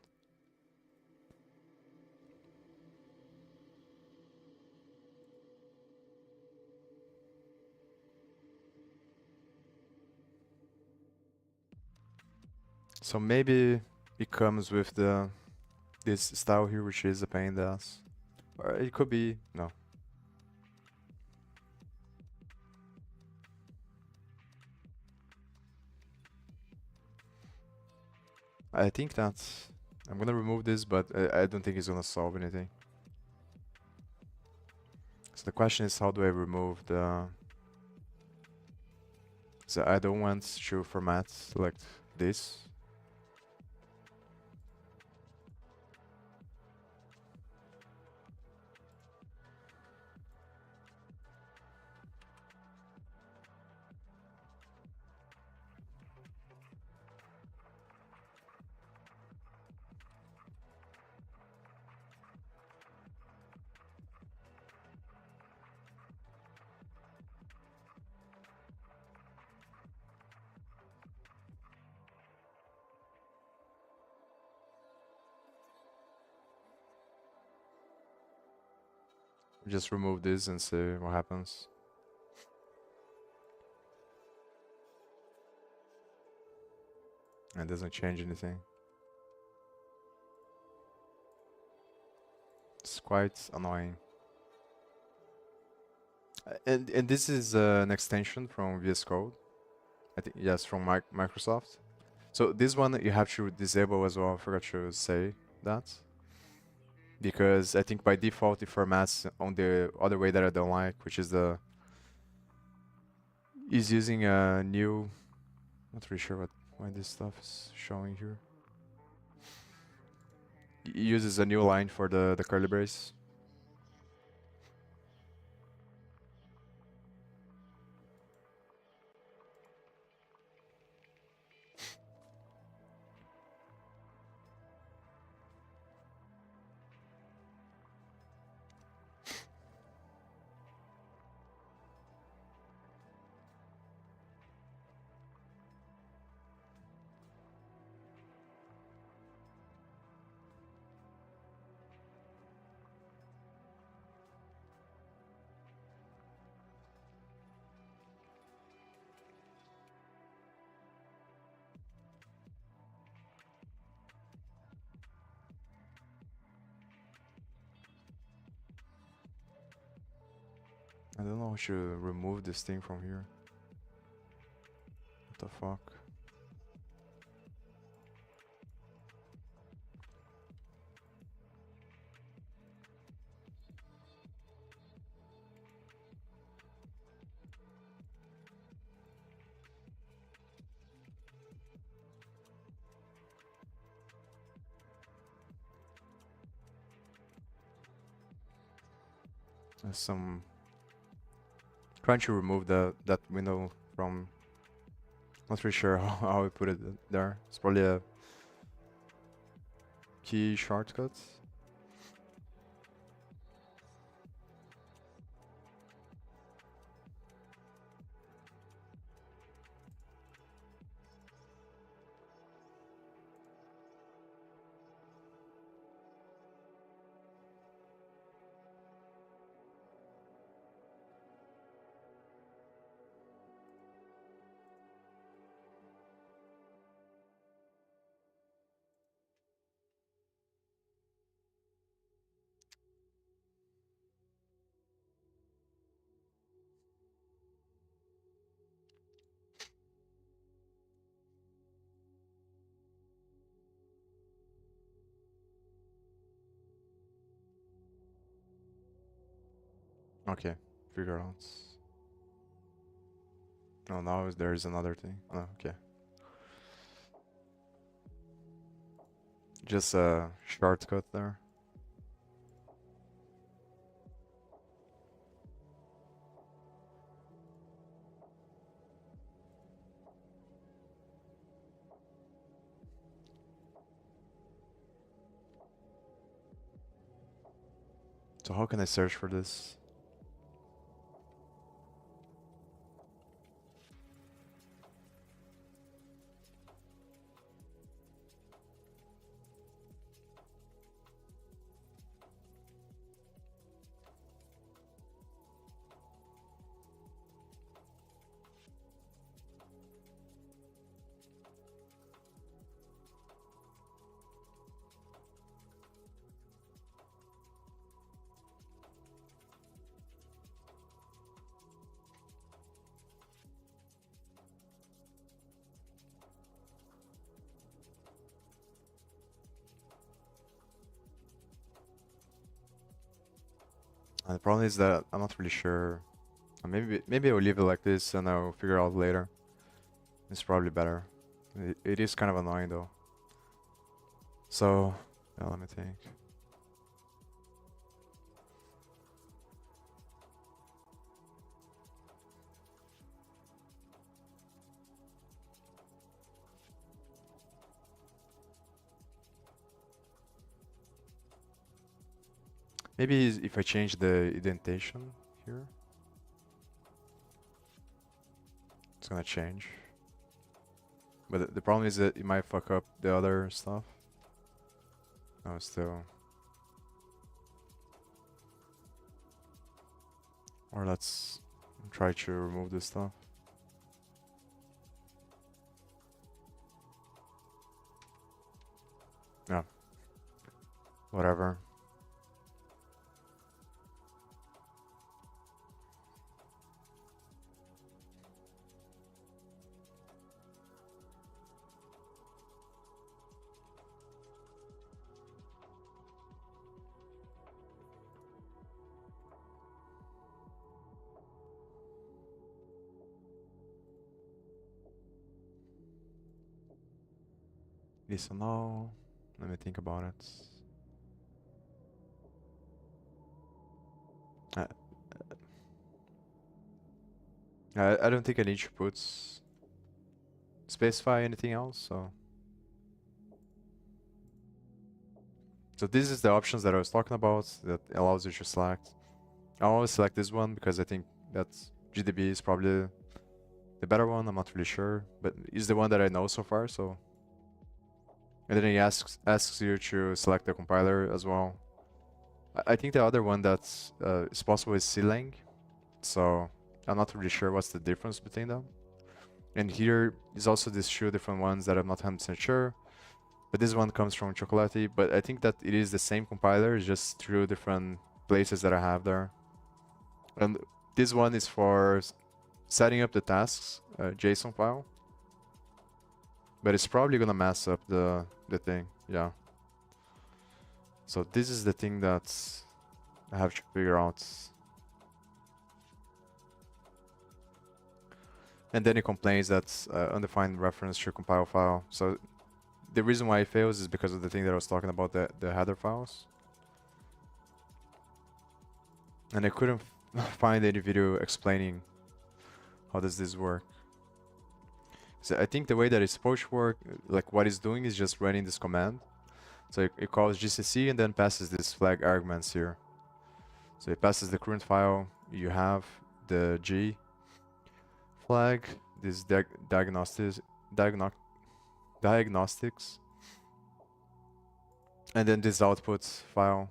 So maybe it comes with this style here, which is a pain in the ass. Or it could be, no. I think that I'm gonna remove this, but I don't think it's gonna solve anything. So the question is, how do I remove the... So I don't want to format like this. Just remove this and see what happens. And it doesn't change anything. It's quite annoying. And this is an extension from VS Code. I think, yes, from Microsoft. So this one you have to disable as well. I forgot to say that. Because I think by default it formats on the other way that I don't like, which is is using a new... Not really sure why this stuff is showing here. It uses a new line for the curly brace. I don't know how to remove this thing from here. What the fuck? some trying to remove that window from. Not really sure how I put it there. It's probably a key shortcut. Okay, figure out. No, now there's another thing. Oh, okay. Just a shortcut there. So how can I search for this? And the problem is that I'm not really sure. Maybe I'll leave it like this and I'll figure out later. It's probably better. It is kind of annoying though. So, yeah, let me think. Maybe if I change the indentation here, it's gonna change. But the problem is that it might fuck up the other stuff. No, still. Or let's try to remove this stuff. Yeah. Whatever. Listen now. Let me think about it. Uh, I don't think I need to put specify anything else, so this is the options that I was talking about that allows you to select. I always select this one because I think that GDB is probably the better one. I'm not really sure, but it's the one that I know so far. So, and then he asks you to select the compiler as well. I think the other one that's is possible is Clang. So I'm not really sure what's the difference between them. And here is also these two different ones that I'm not 100% sure. But this one comes from Chocolatey. But I think that it is the same compiler, just through different places that I have there. And this one is for setting up the tasks JSON file. But it's probably gonna mess up the thing, yeah. So this is the thing that I have to figure out. And then it complains that undefined reference to compile file. So the reason why it fails is because of the thing that I was talking about, the header files. and I couldn't find any video explaining how does this work. So I think the way that it's supposed to work, like what it's doing is just running this command. So it calls GCC and then passes this flag arguments here. So it passes the current file you have, the G flag, this diagnostics, and then this output file.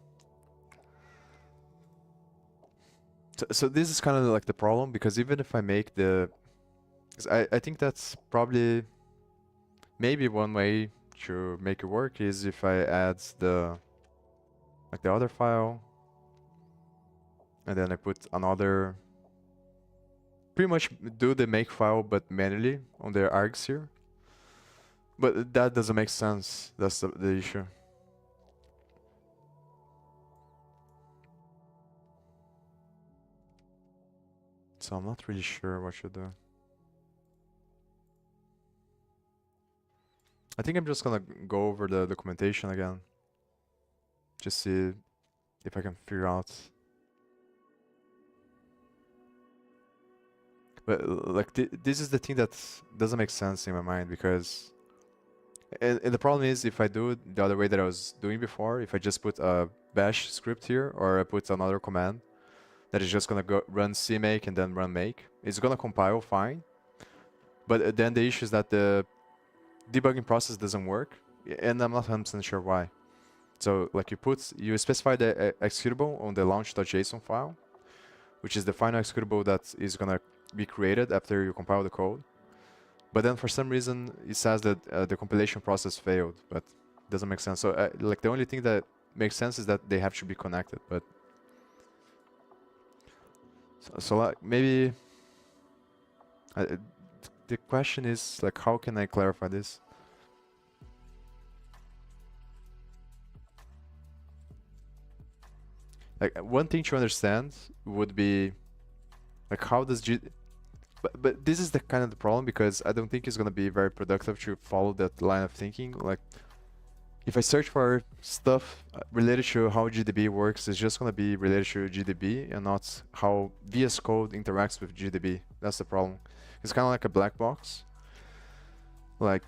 So this is kind of like the problem, because even if I make the, I think that's probably maybe one way to make it work is if I add the other file, and then I put another, pretty much do the make file but manually on the args here. But that doesn't make sense. That's the issue. So I'm not really sure what to do. I think I'm just gonna go over the documentation again. Just see if I can figure out. But like this is the thing that doesn't make sense in my mind, because and the problem is if I do it the other way that I was doing before, if I just put a bash script here or I put another command that is just gonna go run cmake and then run make, it's gonna compile fine. But then the issue is that the debugging process doesn't work, and I'm not 100% sure why. So like you specify the executable on the launch.json file, which is the final executable that is gonna be created after you compile the code. But then for some reason it says that the compilation process failed, but it doesn't make sense. So like the only thing that makes sense is that they have to be connected. But so like maybe the question is like, how can I clarify this? Like one thing to understand would be like how does but this is the kind of the problem, because I don't think it's gonna be very productive to follow that line of thinking. Like if I search for stuff related to how GDB works, it's just gonna be related to GDB and not how VS Code interacts with GDB. That's the problem. It's kind of like a black box. Like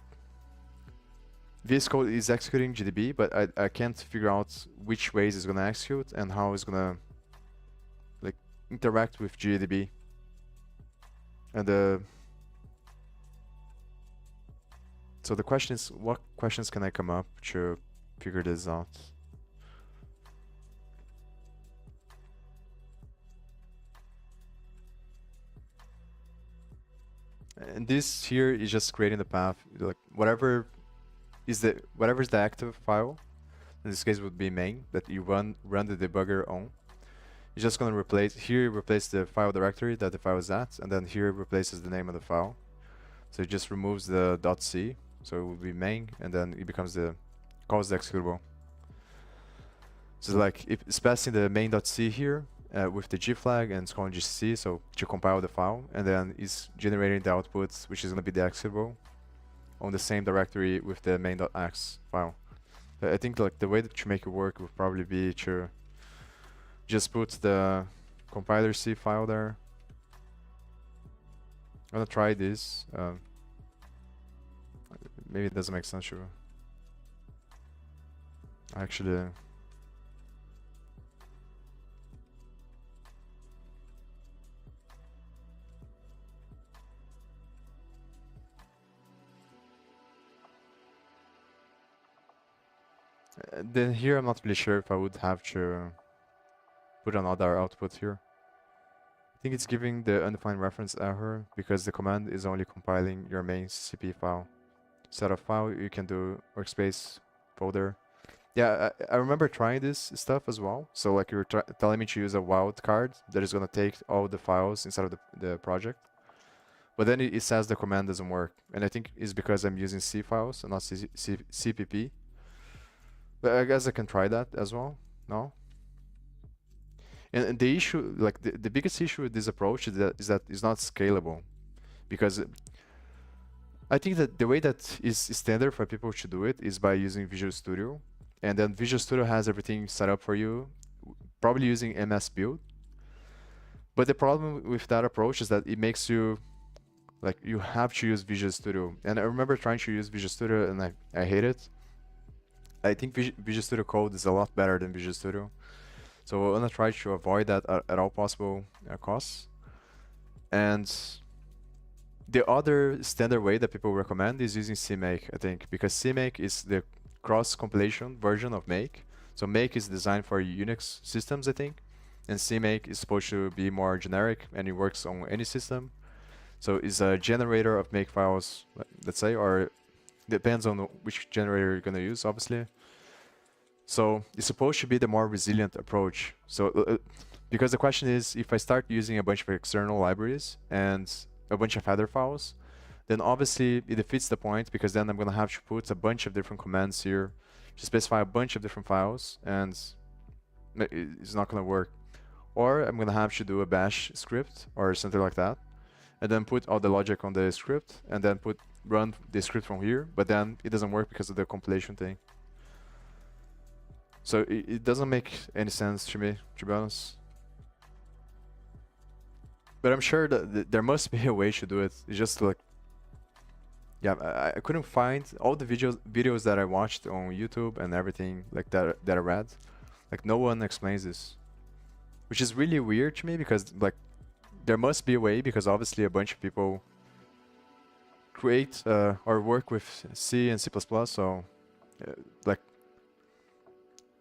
VS Code is executing GDB, but I can't figure out which ways it's gonna execute and how it's gonna like interact with GDB. And so the question is, what questions can I come up to figure this out? And this here is just creating the path, like whatever is the active file. In this case would be main that you run the debugger on. You're just gonna replace the file directory that the file is at, and then here it replaces the name of the file. So it just removes the .c, so it will be main, and then it becomes calls the executable. So like it's passing the main.c here with the g flag, and it's calling gcc, so to compile the file, and then it's generating the outputs, which is gonna be the executable on the same directory with the main.x file. I think like the way to make it work would probably be to just put the compiler C file there. I'm gonna try this. Maybe it doesn't make sense to actually. Then here I'm not really sure if I would have to put another output here. I think it's giving the undefined reference error because the command is only compiling your main CP file. Set of file, you can do workspace folder. Yeah, I remember trying this stuff as well. So like you're telling me to use a wildcard that is gonna take all the files inside of the project. But then it says the command doesn't work. And I think it's because I'm using C files and not CPP. But I guess I can try that as well, no? And the issue, like the biggest issue with this approach is that it's not scalable, because I think that the way that is standard for people to do it is by using Visual Studio, and then Visual Studio has everything set up for you, probably using MS Build. But the problem with that approach is that it makes you like you have to use Visual Studio. And I remember trying to use Visual Studio and I hate it. I think Visual Studio Code is a lot better than Visual Studio. So I'm gonna try to avoid that at all possible costs. And the other standard way that people recommend is using CMake, I think, because CMake is the cross-compilation version of Make. So Make is designed for Unix systems, I think, and CMake is supposed to be more generic and it works on any system. So it's a generator of Make files, let's say, or depends on which generator you're gonna use, obviously. So it's supposed to be the more resilient approach. So because the question is, if I start using a bunch of external libraries and a bunch of header files, then obviously it defeats the point, because then I'm gonna have to put a bunch of different commands here to specify a bunch of different files, and it's not gonna work. Or I'm gonna have to do a bash script or something like that, and then put all the logic on the script, and then run the script from here, but then it doesn't work because of the compilation thing. So it doesn't make any sense to me, to be honest. But I'm sure that there must be a way to do it. It's just like, yeah, I couldn't find all the videos that I watched on YouTube and everything like that I read. Like no one explains this, which is really weird to me, because like there must be a way, because obviously a bunch of people create or work with C and C++. So like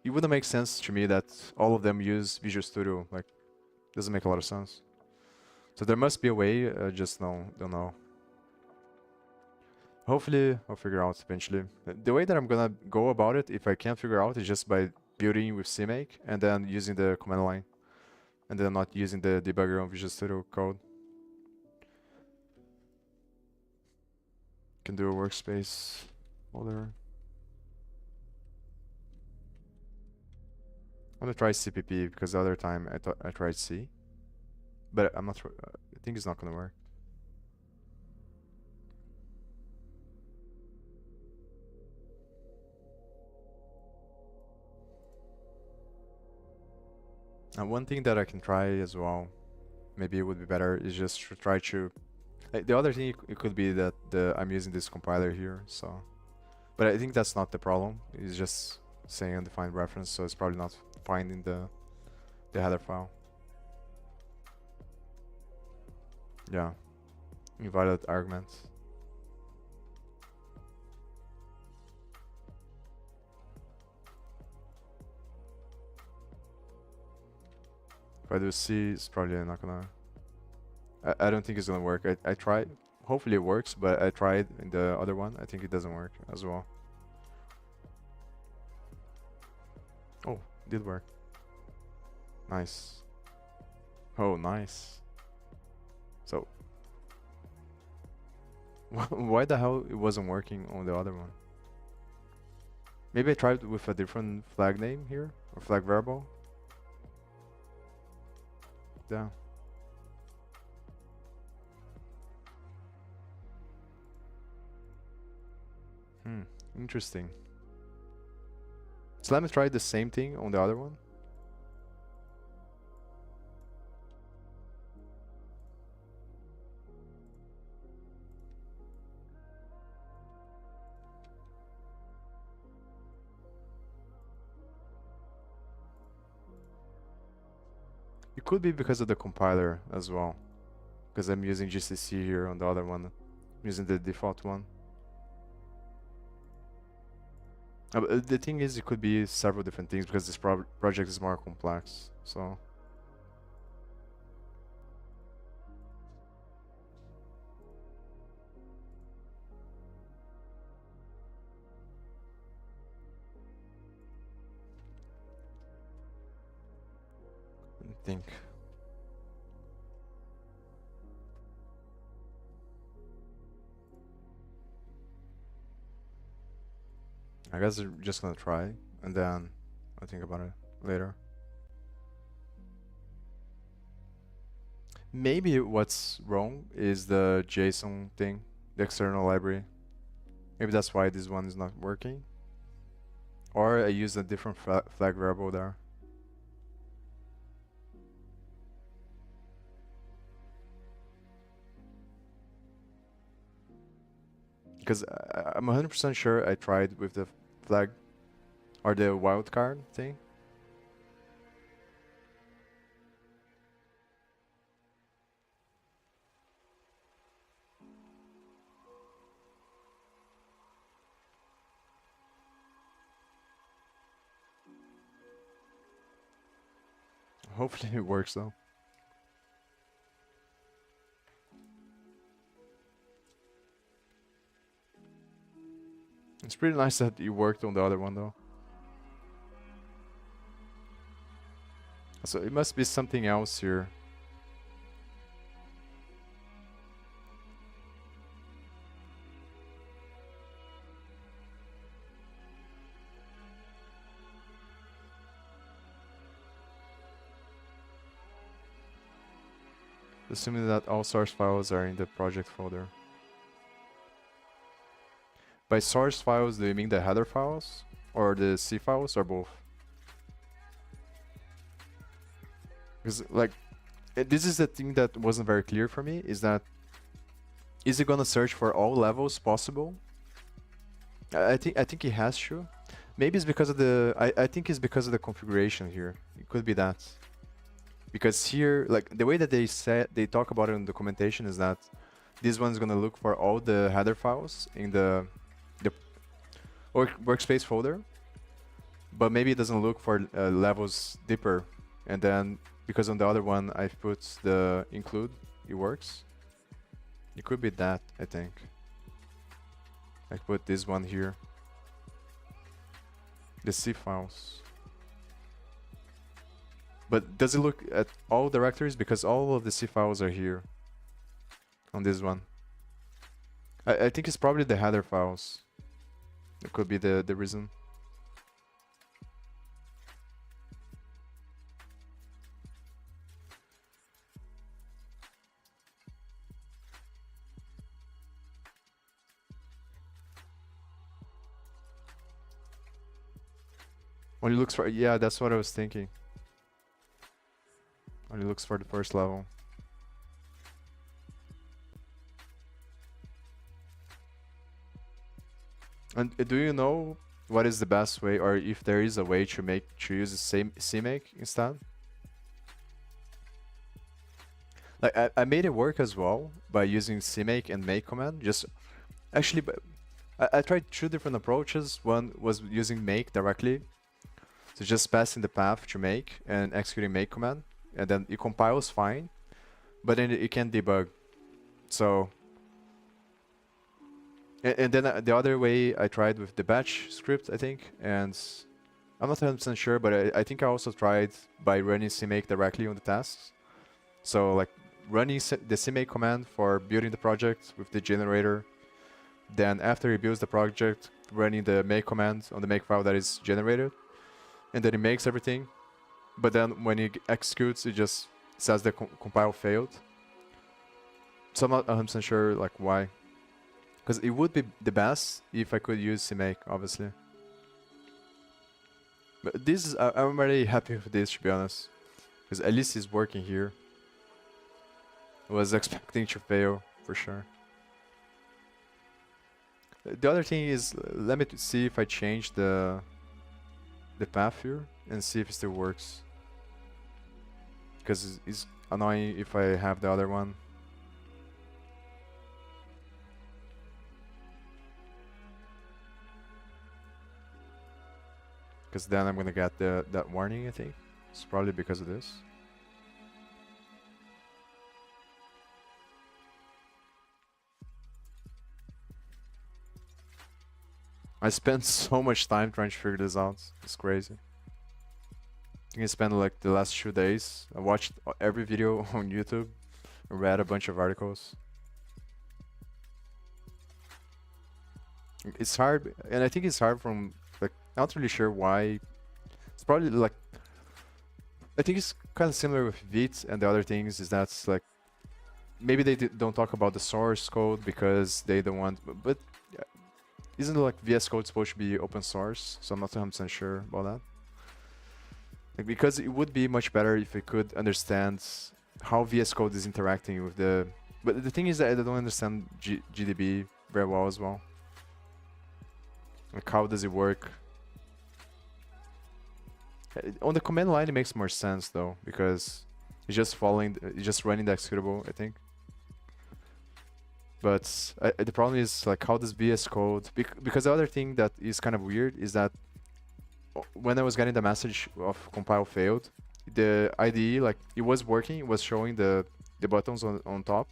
it wouldn't make sense to me that all of them use Visual Studio. Like, doesn't make a lot of sense. So there must be a way. Just don't know. Hopefully, I'll figure out eventually. The way that I'm gonna go about it, if I can't figure out, is just by building with CMake and then using the command line, and then not using the debugger on Visual Studio Code. Can do a workspace folder. I'm gonna try CPP because the other time I tried C, but I'm not sure. I think it's not gonna work. And one thing that I can try as well, maybe it would be better, is just to try to. The other thing it could be that I'm using this compiler here, so. But I think that's not the problem. It's just saying undefined reference, so it's probably not finding the header file. Yeah, invalid argument. If I do C, it's probably not gonna. I don't think it's gonna work. I tried. Hopefully it works, but I tried in the other one. I think it doesn't work as well. Oh, it did work. Nice. Oh, nice. So, why the hell it wasn't working on the other one? Maybe I tried with a different flag name here, or flag variable. Yeah. Interesting. So let me try the same thing on the other one. It could be because of the compiler as well, because I'm using GCC here on the other one. I'm using the default one. The thing is, it could be several different things because this project is more complex. So. I think. I guess I'm just gonna try, and then I'll think about it later. Maybe what's wrong is the JSON thing, the external library. Maybe that's why this one is not working. Or I use a different flag variable there. Because I'm 100% sure I tried with the flag or the wildcard thing. Hopefully it works though. It's pretty nice that you worked on the other one though. So it must be something else here. Assuming that all source files are in the project folder. By source files, do you mean the header files? Or the C files, or both? Because, like, this is the thing that wasn't very clear for me, is that is it gonna search for all levels possible? I think it has to. Maybe it's because of the I think it's because of the configuration here. It could be that. Because here, like the way that they talk about it in the documentation is that this one's gonna look for all the header files in the workspace folder, but maybe it doesn't look for levels deeper. And then because on the other one I've put the include, it works. It could be that, I think. I put this one here, the C files. But does it look at all directories? Because all of the C files are here on this one. I think it's probably the header files. It could be the reason. Only looks for, yeah, that's what I was thinking. Only looks for the first level. And do you know what is the best way, or if there is a way to use the same CMake instead? Like I made it work as well by using CMake and make command. Just actually, I tried two different approaches. One was using make directly, so just passing the path to make and executing make command, and then it compiles fine, but then it can't debug. So. And then the other way I tried with the batch script, I think, and I'm not 100% sure, but I think I also tried by running CMake directly on the tasks. So like running the CMake command for building the project with the generator, then after it builds the project, running the make command on the make file that is generated, and then it makes everything, but then when it executes, it just says the compile failed. So I'm not 100% sure like why. Because it would be the best if I could use CMake, obviously. But this is, I'm really happy with this, to be honest. Because at least it's working here. I was expecting to fail, for sure. The other thing is, let me see if I change the path here and see if it still works. Because it's annoying if I have the other one. Because then I'm gonna get that warning, I think. It's probably because of this. I spent so much time trying to figure this out. It's crazy. I think I spent like the last 2 days. I watched every video on YouTube and read a bunch of articles. It's hard, and I think it's hard from like, not really sure why. It's probably like, I think it's kind of similar with Vite and the other things, is that's like, maybe they don't talk about the source code because they don't want, but isn't like VS Code supposed to be open source? So I'm not 100% sure about that. Like, because it would be much better if we could understand how VS Code is interacting with the, but the thing is that I don't understand GDB very well as well. Like how does it work? On the command line it makes more sense though, because it's just following, it's just running the executable, I think. But the problem is like how does VS Code, because the other thing that is kind of weird is that when I was getting the message of compile failed, the IDE, like it was working, it was showing the buttons on top,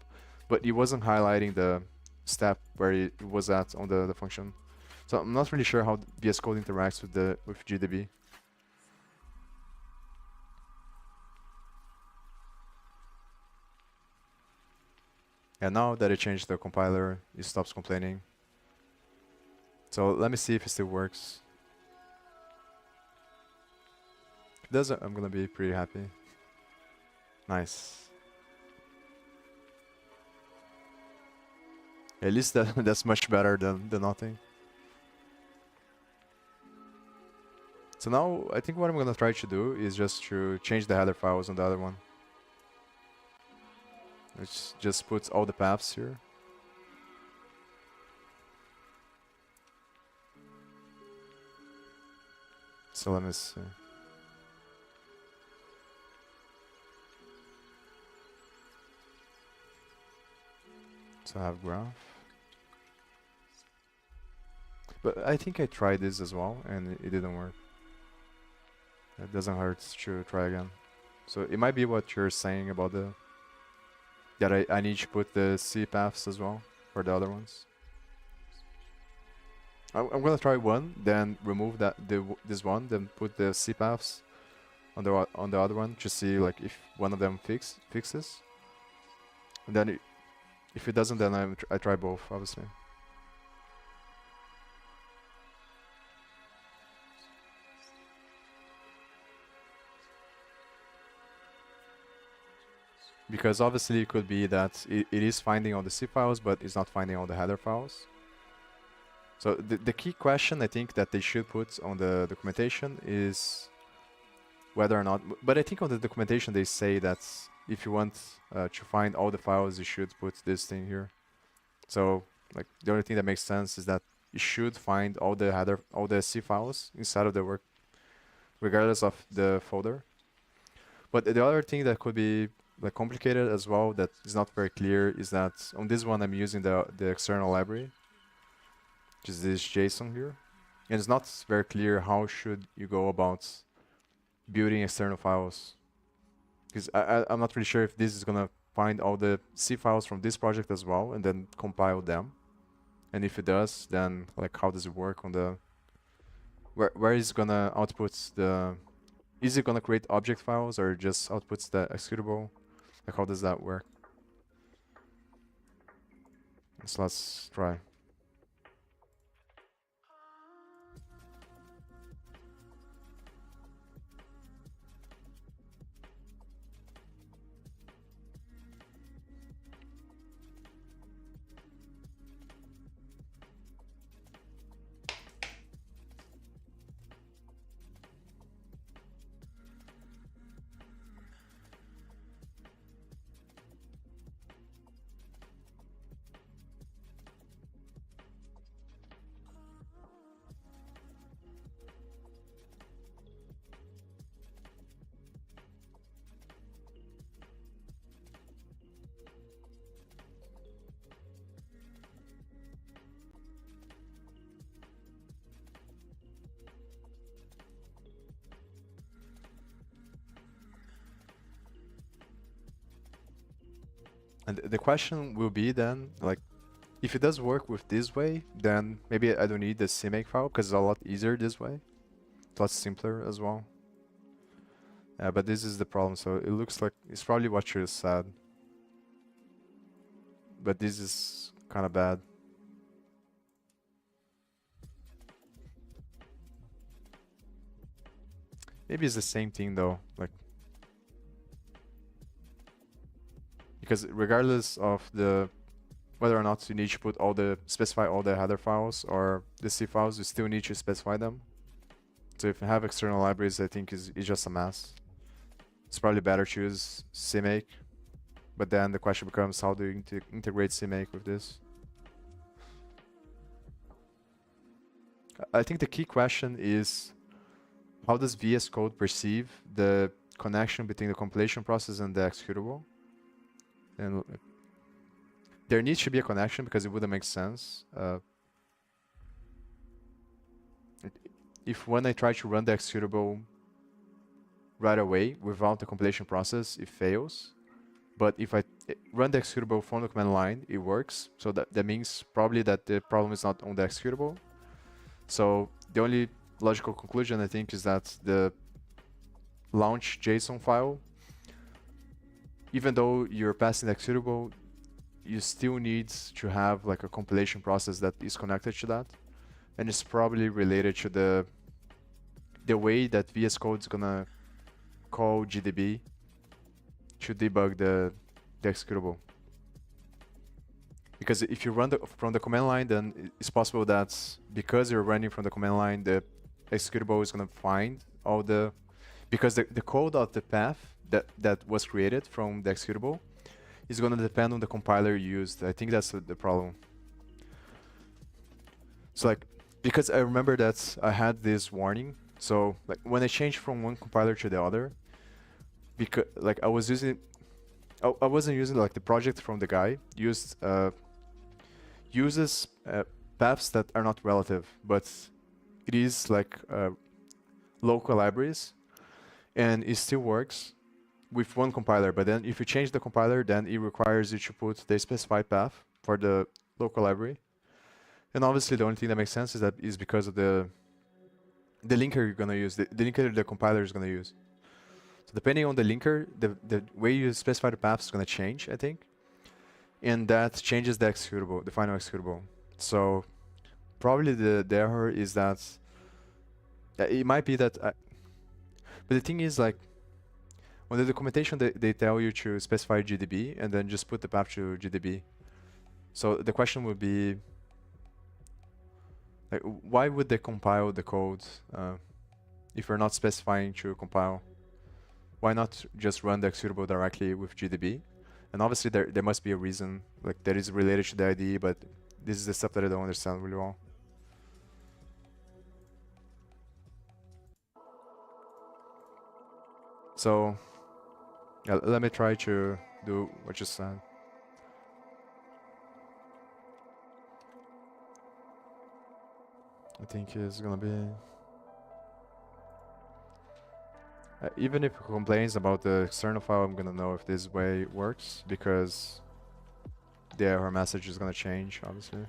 but it wasn't highlighting the step where it was at on the function. So I'm not really sure how VS Code interacts with GDB. And now that I changed the compiler, it stops complaining. So let me see if it still works. If it doesn't, I'm gonna be pretty happy. Nice. At least that's much better than nothing. So now I think what I'm gonna try to do is just to change the header files on the other one. Which just puts all the paths here. So let me see. So I have graph. But I think I tried this as well and it didn't work. It doesn't hurt to try again. So it might be what you're saying about the that I need to put the C paths as well for the other ones. I'm gonna try one, then remove this one, then put the C paths on the other one to see like if one of them fixes. And then if it doesn't, then I try both, obviously. Because obviously it could be that it is finding all the C files, but it's not finding all the header files. So the key question I think that they should put on the documentation is whether or not, but I think on the documentation they say that if you want to find all the files, you should put this thing here. So like the only thing that makes sense is that you should find all the C files inside of the work, regardless of the folder. But the other thing that could be like complicated as well, that is not very clear, is that on this one I'm using the external library, which is this JSON here, and it's not very clear how should you go about building external files, because I'm not really sure if this is gonna find all the C files from this project as well and then compile them, and if it does, then like how does it work on the where is it gonna output the, is it gonna create object files or just outputs the executable? Like how does that work? So let's try. And the question will be then, like, if it does work with this way, then maybe I don't need the CMake file because it's a lot easier this way. It's a lot simpler as well. But this is the problem, so it looks like it's probably what you said. But this is kind of bad. Maybe it's the same thing though, like, because regardless of the whether or not you need to specify all the header files or the C files, you still need to specify them. So if you have external libraries, I think it's just a mess. It's probably better to use CMake, but then the question becomes how do you integrate CMake with this? I think the key question is, how does VS Code perceive the connection between the compilation process and the executable? And there needs to be a connection because it wouldn't make sense. If when I try to run the executable right away without the compilation process, it fails. But if I run the executable from the command line, it works. So that means probably that the problem is not on the executable. So the only logical conclusion, I think, is that the launch.json file, even though you're passing the executable, you still need to have like a compilation process that is connected to that. And it's probably related to the way that VS Code is gonna call GDB to debug the executable. Because if you run from the command line, then it's possible that because you're running from the command line, the executable is gonna find all the, because the code of the path that was created from the executable is gonna depend on the compiler used. I think that's the problem. So like, because I remember that I had this warning. So like when I changed from one compiler to the other, because like I wasn't using like the project from the guy uses paths that are not relative, but it is like local libraries, and it still works with one compiler. But then if you change the compiler, then it requires you to put the specified path for the local library. And obviously the only thing that makes sense is because of the linker you're gonna use, the linker the compiler is gonna use. So depending on the linker, the way you specify the path is gonna change, I think. And that changes the executable, the final executable. So probably the error is that it might be that but the thing is, like, on the documentation they tell you to specify GDB and then just put the path to GDB. So the question would be, like, why would they compile the code if you're not specifying to compile? Why not just run the executable directly with GDB? And obviously there must be a reason, like, that is related to the IDE, but this is the stuff that I don't understand really well. So yeah, let me try to do what you said. I think it's gonna be even if it complains about the external file, I'm gonna know if this way works, because the error message is gonna change, obviously.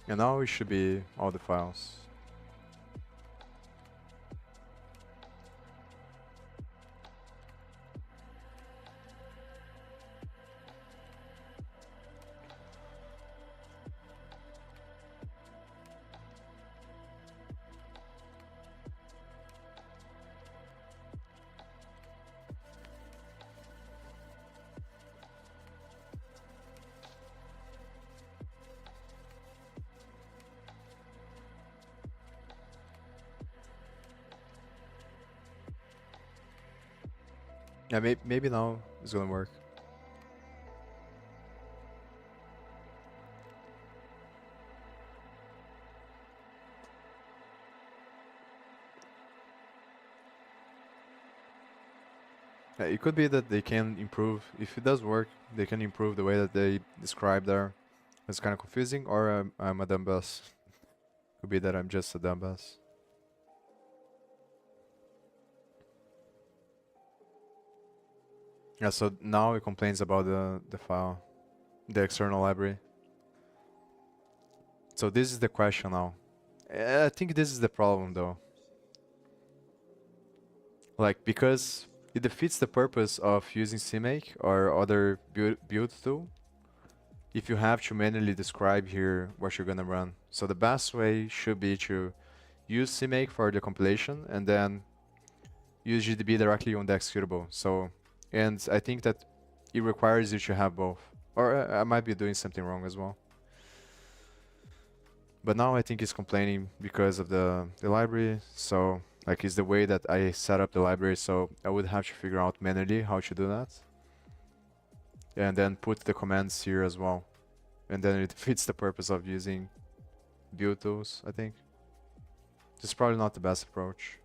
And now it should be all the files. Yeah, maybe now it's gonna work. It could be that they can improve. If it does work, they can improve the way that they describe there. It's kind of confusing, or I'm a dumbass. Could be that I'm just a dumbass. Yeah, so now it complains about the file, the external library. So this is the question now. I think this is the problem though. Like, because it defeats the purpose of using CMake or other build tool. if you have to manually describe here what you're gonna run. So the best way should be to use CMake for the compilation and then use GDB directly on the executable. So, and I think that it requires you to have both. Or I might be doing something wrong as well. But now I think it's complaining because of the library. So like it's the way that I set up the library. So I would have to figure out manually how to do that. And then put the commands here as well. And then it fits the purpose of using build tools, I think. This is probably not the best approach.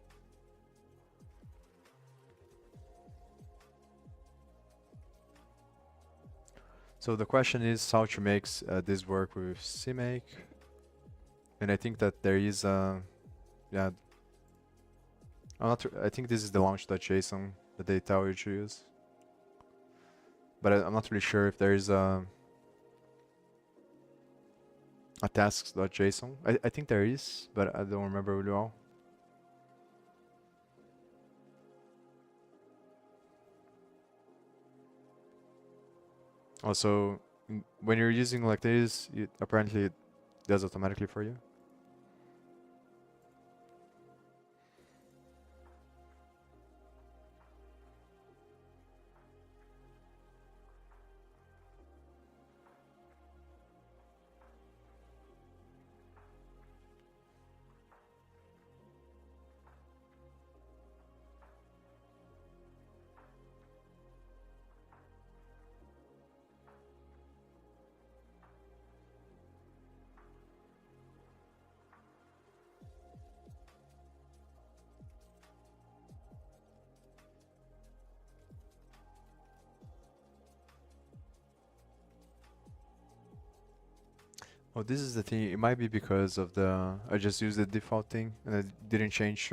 So the question is how to make this work with CMake. And I think that there is yeah, I think this is the launch.json that they tell you to use. But I'm not really sure if there is a tasks.json. I think there is, but I don't remember really well. Also, when you're using like this, apparently it does automatically for you. Oh, this is the thing. It might be because of I just used the default thing and I didn't change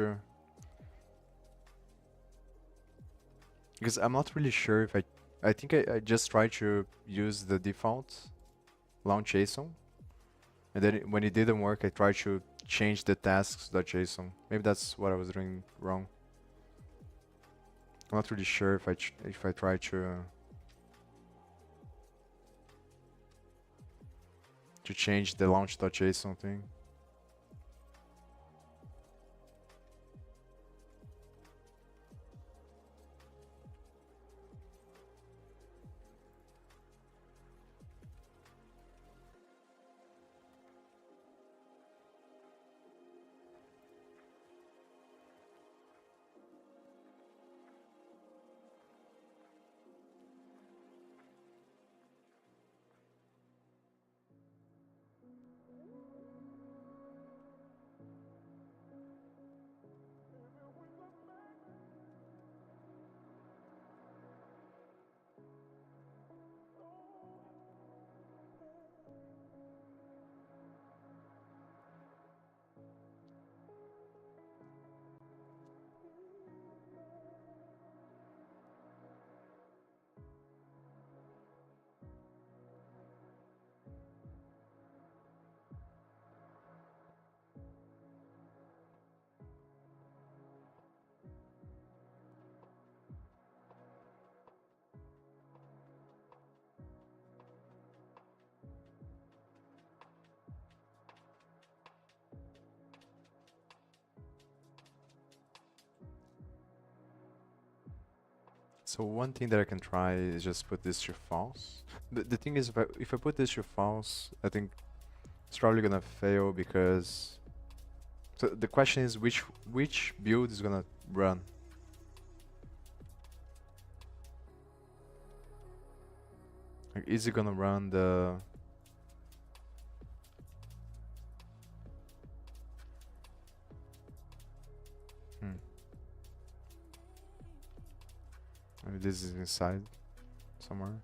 because I'm not really sure if I think I just tried to use the default launch.json, and then when it didn't work, I tried to change the tasks.json. Maybe that's what I was doing wrong. I'm not really sure if I try to change the launch.json thing. So one thing that I can try is just put this to false. The thing is, if I put this to false, I think it's probably gonna fail because. So the question is which build is gonna run. Like, is it gonna run the? Hmm. Maybe this is inside somewhere.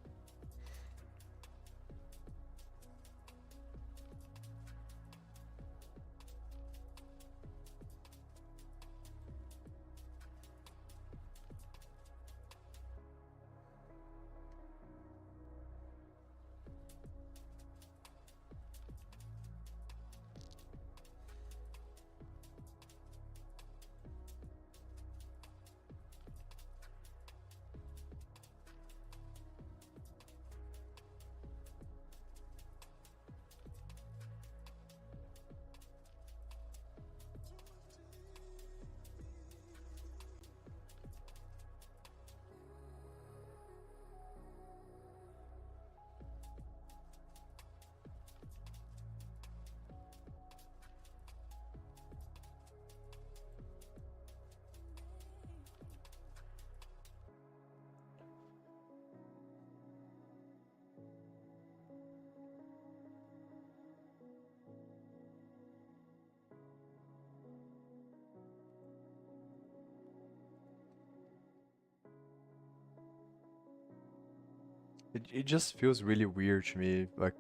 It just feels really weird to me. Like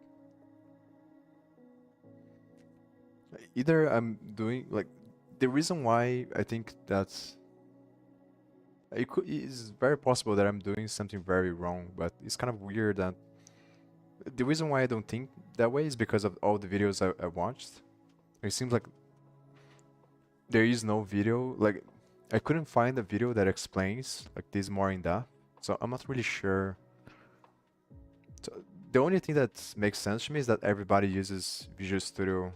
either I'm doing like the reason why I think that's it's very possible that I'm doing something very wrong, but it's kind of weird that the reason why I don't think that way is because of all the videos I watched. It seems like there is no video, like I couldn't find a video that explains like this more in depth, so I'm not really sure. So the only thing that makes sense to me is that everybody uses Visual Studio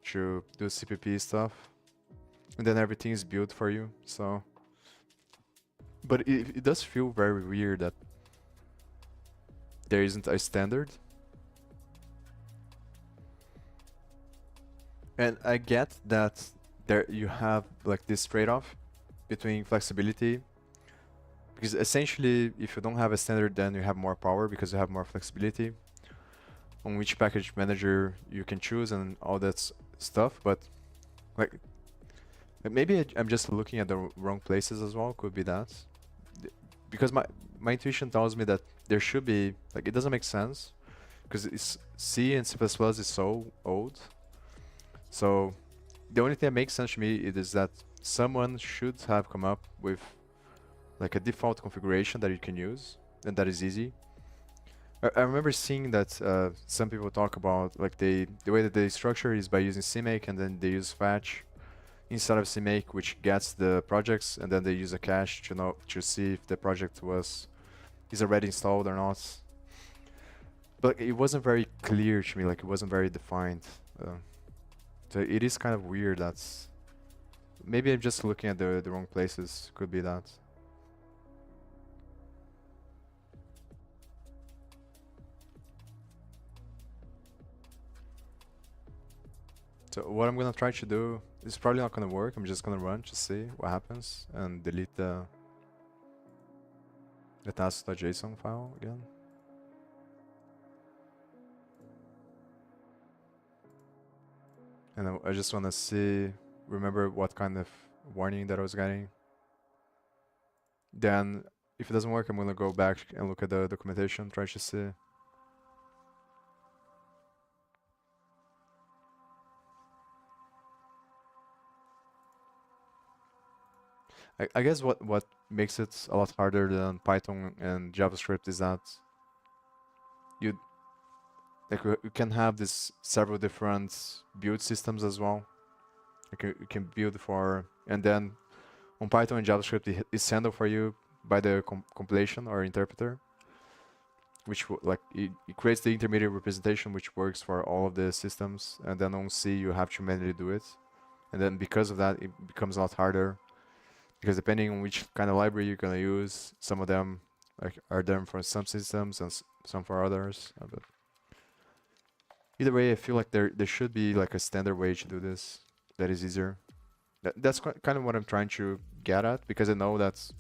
to do CPP stuff, and then everything is built for you. So, but it does feel very weird that there isn't a standard. And I get that there you have like this trade-off between flexibility, because essentially if you don't have a standard, then you have more power because you have more flexibility on which package manager you can choose and all that stuff. But like maybe I'm just looking at the wrong places as well. Could be that because my intuition tells me that there should be like it doesn't make sense because it's C and C++ is so old. So the only thing that makes sense to me is that someone should have come up with like a default configuration that you can use and that is easy. I remember seeing that some people talk about like the way that they structure is by using CMake and then they use fetch inside of CMake, which gets the projects, and then they use a cache to see if the project is already installed or not. But it wasn't very clear to me, like it wasn't very defined. So it is kind of weird. That's maybe I'm just looking at the wrong places. Could be that. So what I'm gonna try to do is probably not gonna work. I'm just gonna run to see what happens and delete the tasks.json file again. And I just wanna see, remember what kind of warning that I was getting. Then if it doesn't work, I'm gonna go back and look at the documentation, try to see. I guess what makes it a lot harder than Python and JavaScript is that you you can have this several different build systems as well. Like you can build for, and then on Python and JavaScript it's handled for you by the compilation or interpreter, which like it creates the intermediate representation which works for all of the systems, and then on C you have to manually do it, and then because of that it becomes a lot harder. Because depending on which kind of library you're gonna use, some of them like are done for some systems and some for others. But either way, I feel like there should be like a standard way to do this that is easier. That's kind of what I'm trying to get at, because I know that's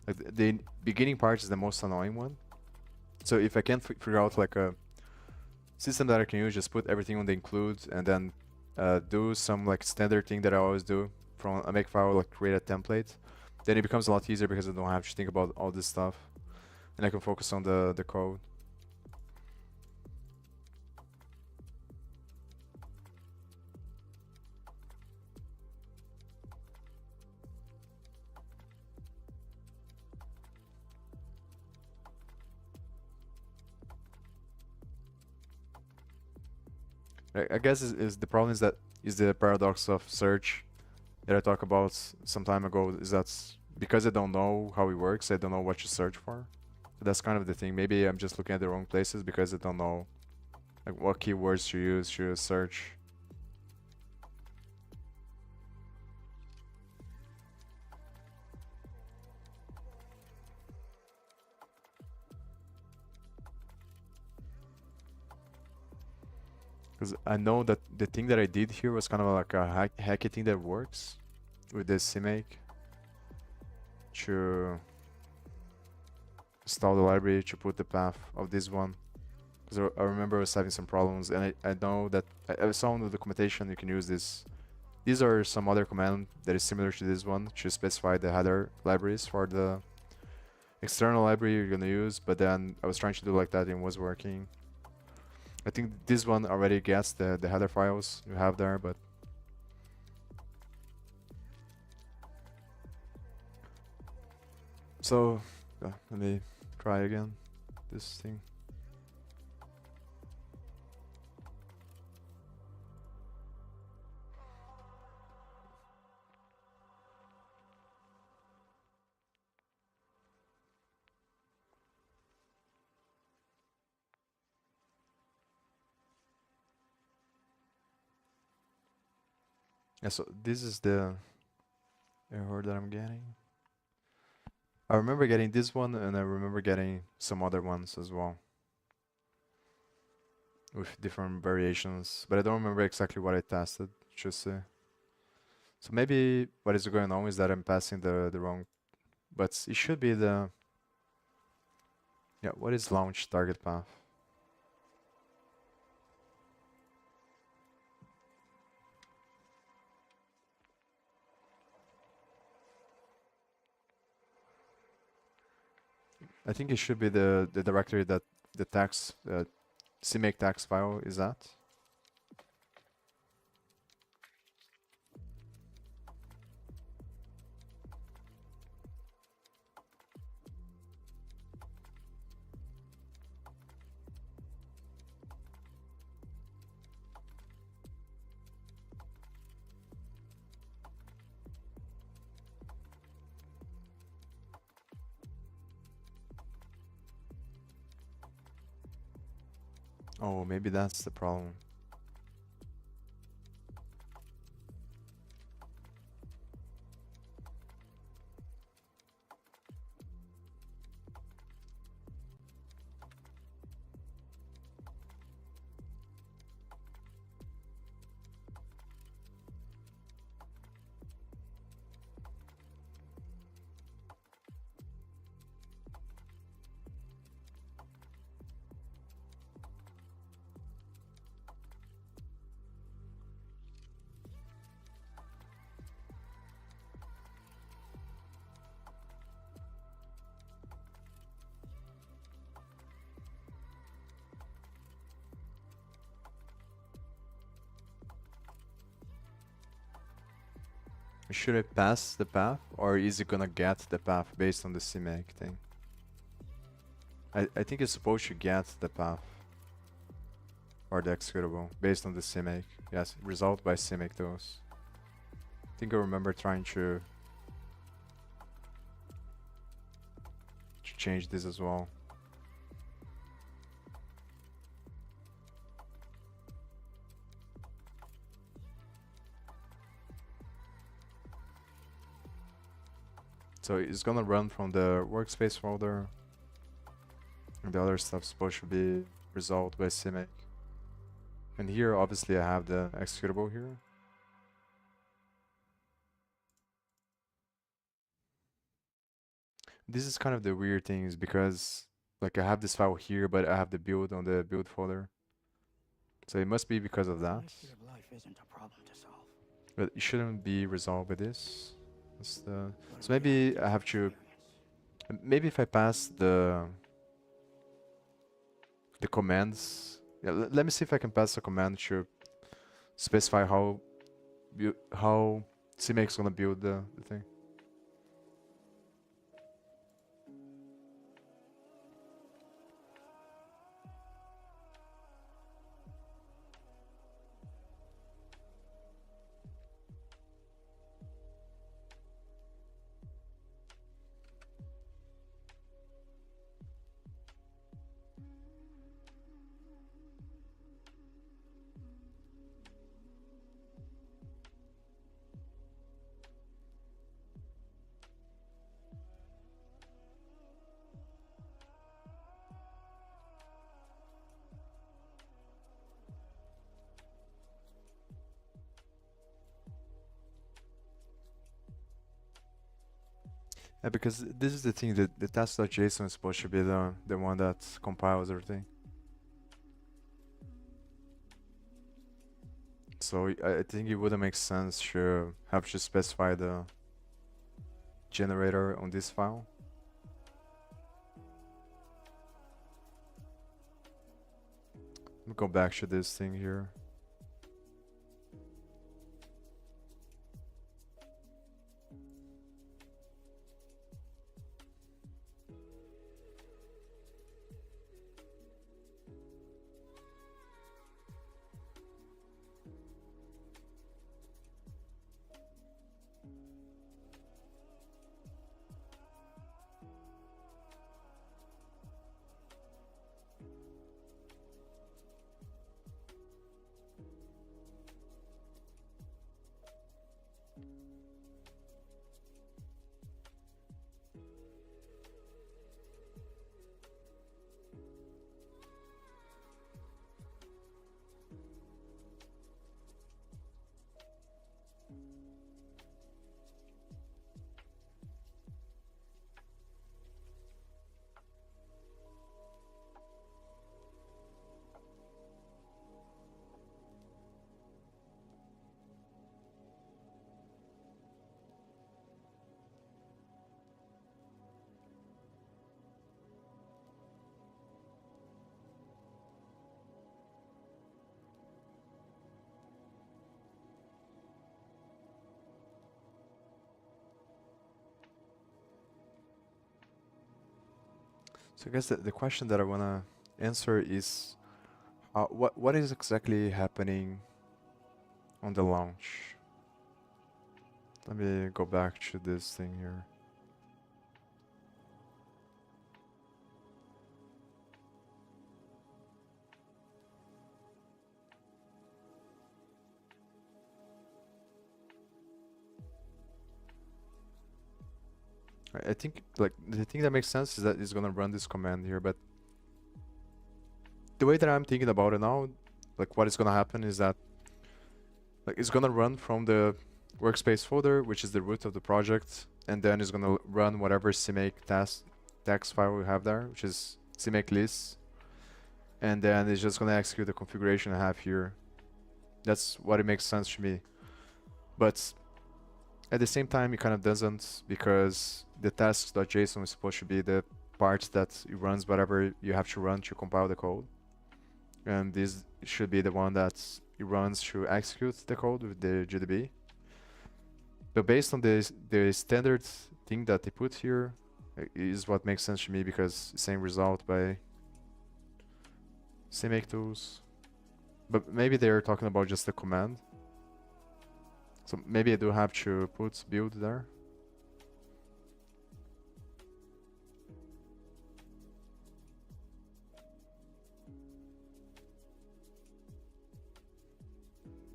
like the beginning part is the most annoying one. So if I can figure out like a system that I can use, just put everything on the include and then do some like standard thing that I always do from a makefile, like create a template, then it becomes a lot easier because I don't have to think about all this stuff and I can focus on the code. I guess is the problem is that is the paradox of search that I talked about some time ago, is that because I don't know how it works, I don't know what to search for. That's kind of the thing. Maybe I'm just looking at the wrong places because I don't know like what keywords to use to search. Because I know that the thing that I did here was kind of like a hacky thing that works with this CMake to install the library to put the path of this one. Because I remember I was having some problems, and I know that I saw in the documentation you can use this. These are some other command that is similar to this one to specify the header libraries for the external library you're gonna use, but then I was trying to do like that and it was working. I think this one already gets the header files you have there, but so let me try again this thing. Yeah, so this is the error that I'm getting. I remember getting this one, and I remember getting some other ones as well with different variations, but I don't remember exactly what I tested, just say. So maybe what is going on is that I'm passing the wrong, but it should be the, yeah, what is launch target path? I think it should be the directory that the tax CMake tax file is at. Oh, maybe that's the problem. Should I pass the path, or is it gonna get the path based on the CMake thing? I think it's supposed to get the path or the executable based on the CMake. Yes, result by CMake those. I think I remember trying to change this as well. So it's gonna run from the workspace folder, and the other stuff's supposed to be resolved by CMake. And here, obviously, I have the executable here. This is kind of the weird thing, is because like I have this file here, but I have the build on the build folder. So it must be because of that. But it shouldn't be resolved by this. So maybe I have to. Maybe if I pass the commands. Yeah, let me see if I can pass a command to specify how CMake's gonna build the thing. Yeah, because this is the thing, that the tasks.json is supposed to be the one that compiles everything. So I think it wouldn't make sense to have to specify the generator on this file. Go back to this thing here. So I guess the question that I wanna answer is what is exactly happening on the launch? Let me go back to this thing here. I think like the thing that makes sense is that it's gonna run this command here, but the way that I'm thinking about it now, like what is gonna happen is that like it's gonna run from the workspace folder, which is the root of the project, and then it's gonna run whatever CMake text file we have there, which is CMake list, and then it's just gonna execute the configuration I have here. That's what it makes sense to me. But at the same time, it kind of doesn't, because the tasks.json is supposed to be the part that it runs whatever you have to run to compile the code. And this should be the one that it runs to execute the code with the GDB. But based on the standard thing that they put here, is what makes sense to me, because same result by CMake tools. But maybe they're talking about just the command. So maybe I do have to put build there.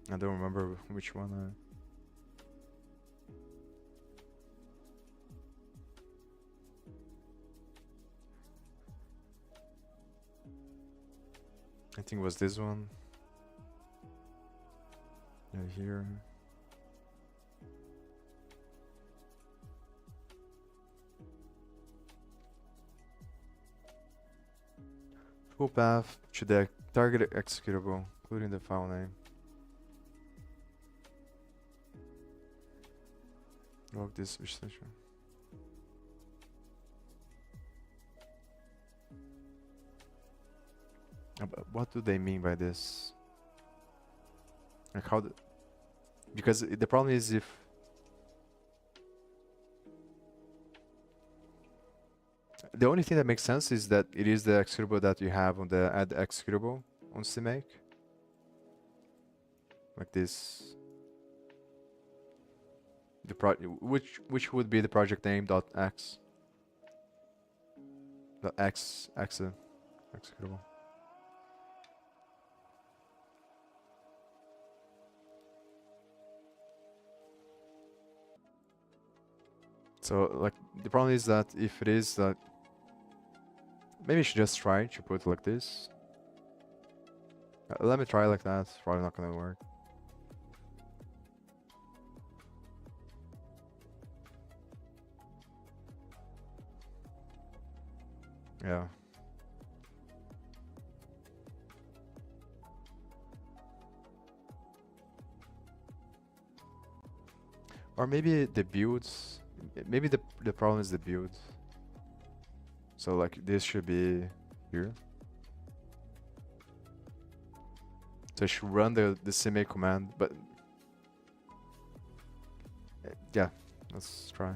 I don't remember which one I think it was this one. Yeah, here. Full path to the target executable, including the file name. Log this session. What do they mean by this? Like how? Because the problem is if the only thing that makes sense is that it is the executable that you have on the add executable on CMake. Like this. The which would be the project name .x. .x executable. So like the problem is that if it is that maybe you should just try to put it like this. Let me try like that. It's probably not gonna work. Yeah. Or maybe the builds. Maybe the problem is the build. So like this should be here. So I should run the CMake command, but yeah, let's try.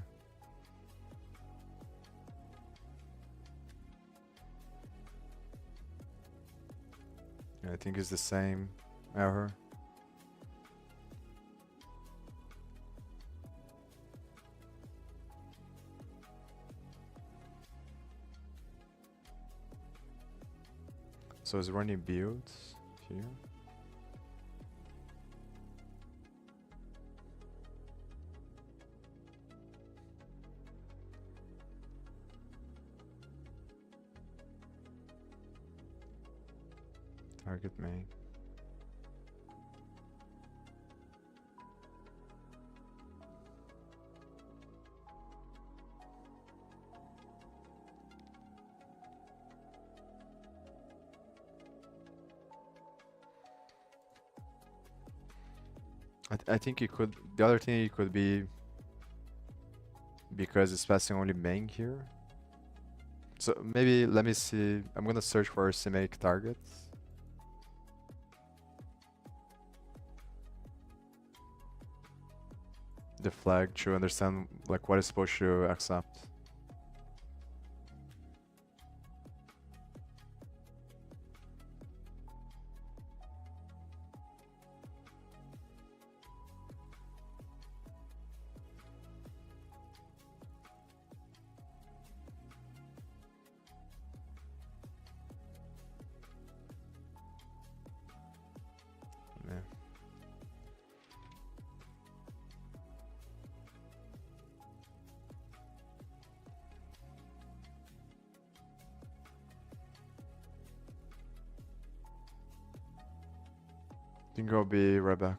Yeah, I think it's the same error. So it's running builds here. Target main. I think it could, the other thing it could be because it's passing only main here. So maybe, let me see, I'm gonna search for CMake targets. The flag to understand like what is supposed to accept. Yeah. I think I'll be right back.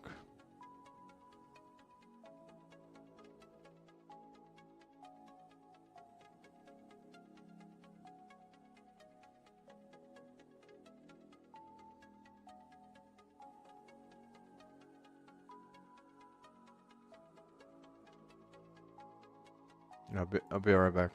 I'll be right back.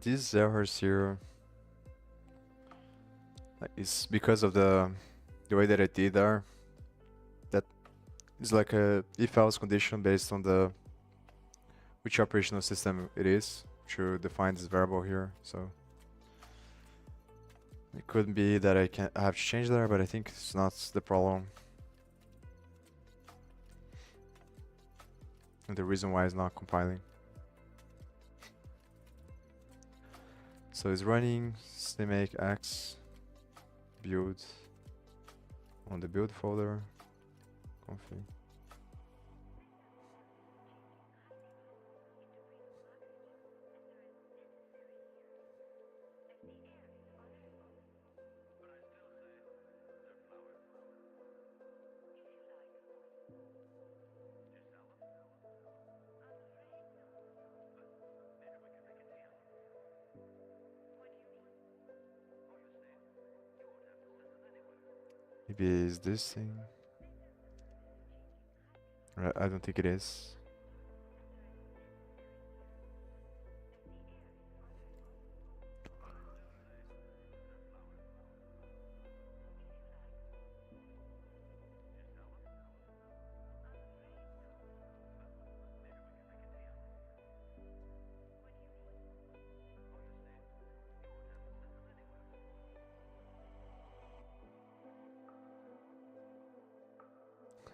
these errors here, it's because of the way that I did there. That is like a if-else condition based on the which operational system it is to define this variable here. So it could be that I have to change there, but I think it's not the problem. And the reason why it's not compiling. So it's running cmake x build on the build folder config. Maybe it's this thing. I don't think it is.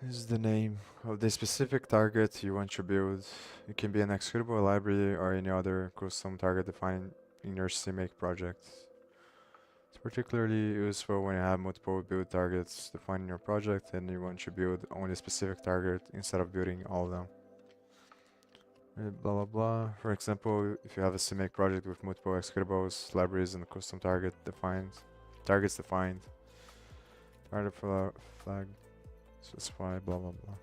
This is the name of the specific target you want to build. It can be an executable library or any other custom target defined in your CMake project. It's particularly useful when you have multiple build targets defined in your project and you want to build only a specific target instead of building all of them. Blah blah blah. For example, if you have a CMake project with multiple executables, libraries, and custom targets defined, target flag, specify, blah blah blah.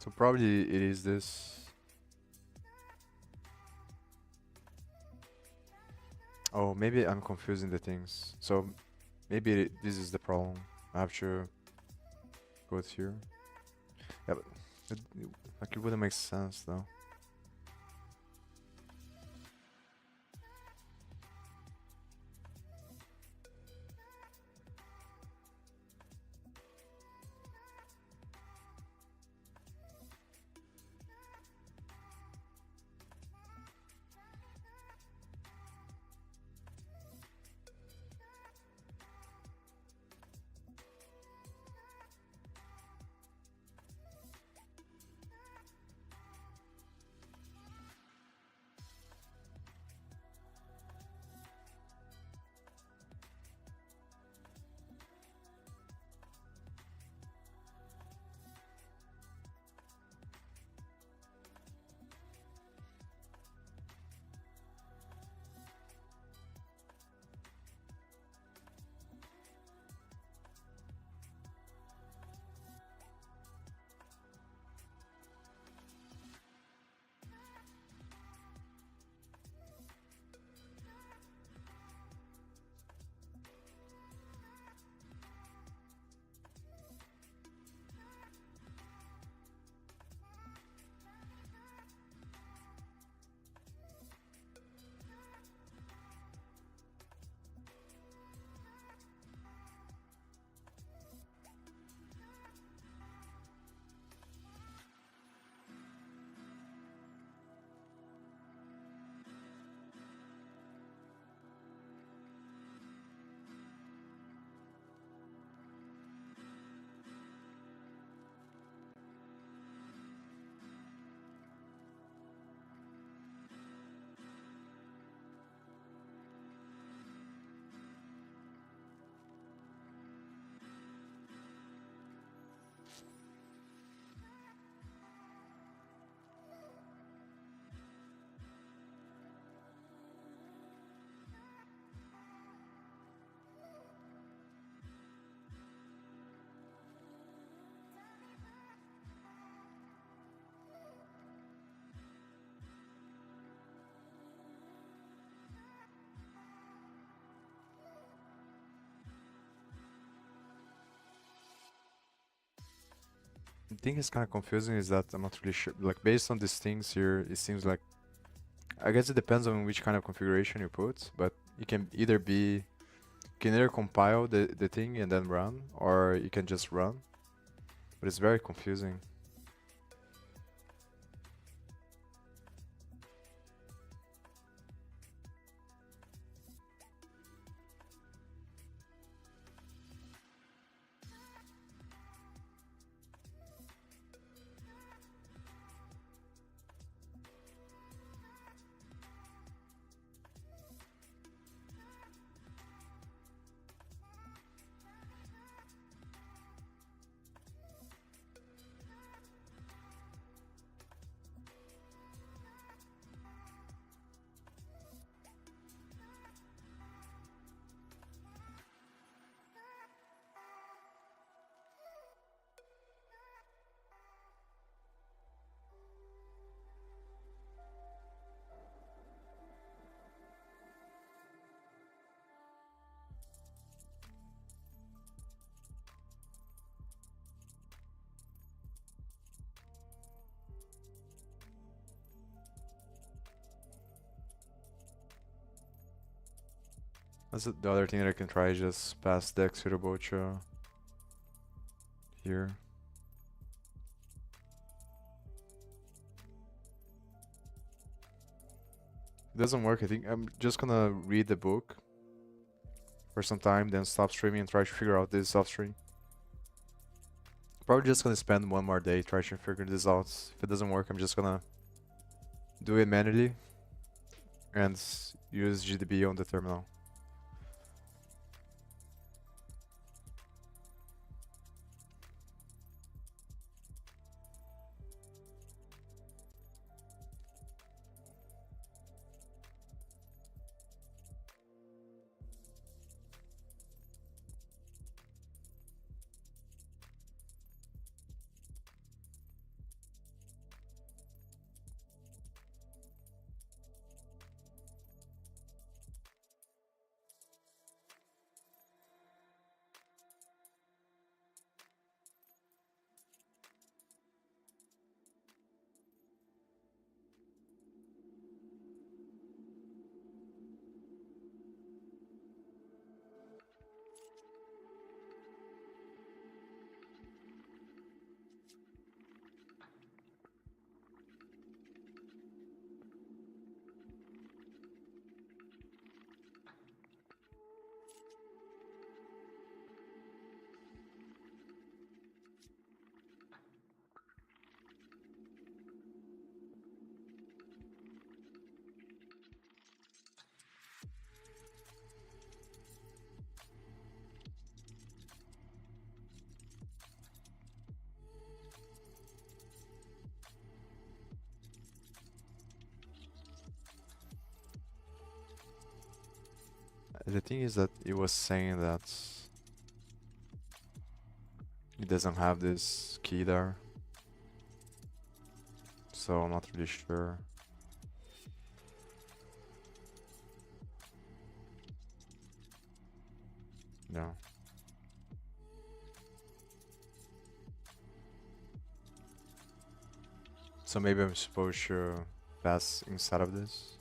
So probably it is this. Oh, maybe I'm confusing the things. So maybe this is the problem. I have to put here. Yeah, but like it wouldn't make sense though. The thing is kind of confusing is that I'm not really sure. Like based on these things here, it seems like I guess it depends on which kind of configuration you put, but it can either be you can either compile the thing and then run, or you can just run. But it's very confusing. The other thing that I can try is just pass the executable to here. It doesn't work. I think I'm just gonna read the book for some time, then stop streaming and try to figure out this off stream. Probably just gonna spend one more day trying to figure this out. If it doesn't work, I'm just gonna do it manually and use GDB on the terminal. The thing is that it was saying that it doesn't have this key there, so I'm not really sure. Yeah. So maybe I'm supposed to pass inside of this.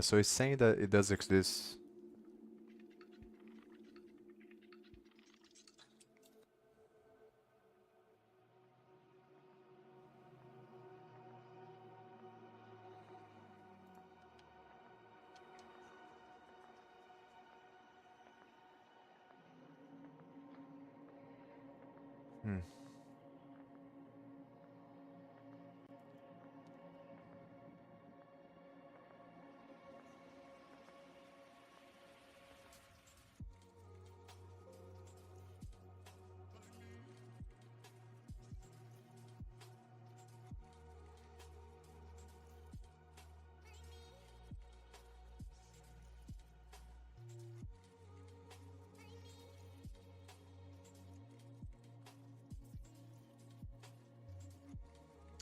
So it's saying that it does exist. Hmm.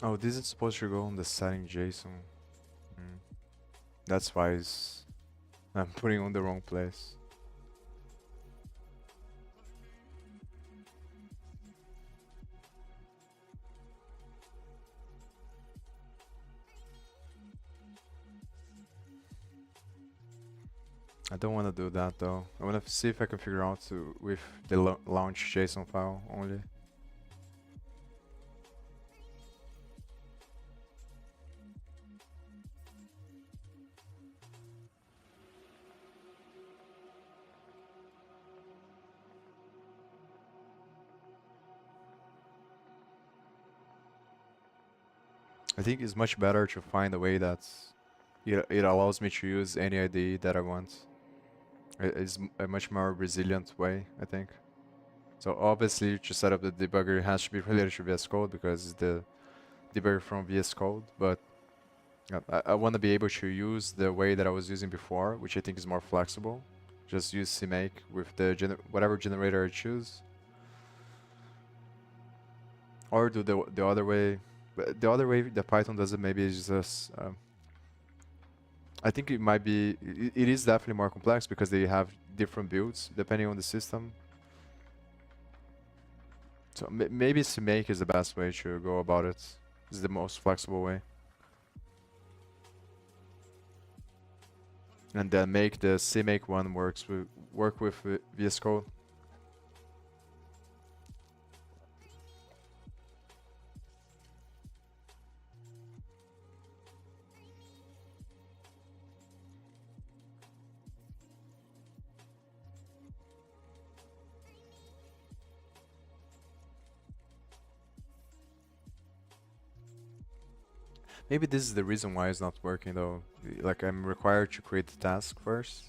Oh, this is supposed to go on the setting JSON. Hmm. That's why I'm putting on the wrong place. I don't want to do that though. I want to see if I can figure out with the launch JSON file only. I think it's much better to find a way that's it allows me to use any IDE that I want. It's a much more resilient way, I think. So obviously, to set up the debugger, it has to be related to VS Code because it's the debugger from VS Code. But I want to be able to use the way that I was using before, which I think is more flexible. Just use CMake with the whatever generator I choose, or do the other way. But the other way that Python does it maybe is just. I think it might be. It is definitely more complex because they have different builds depending on the system. So maybe CMake is the best way to go about it. It's the most flexible way. And then make the CMake one work with VS Code. Maybe this is the reason why it's not working though. Like I'm required to create the task first.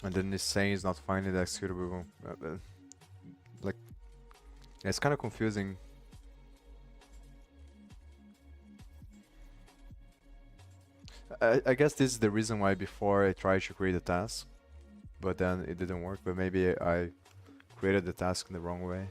And then it's saying it's not finding the executable. Like, it's kind of confusing. I guess this is the reason why before I tried to create a task, but then it didn't work. But maybe I created the task in the wrong way.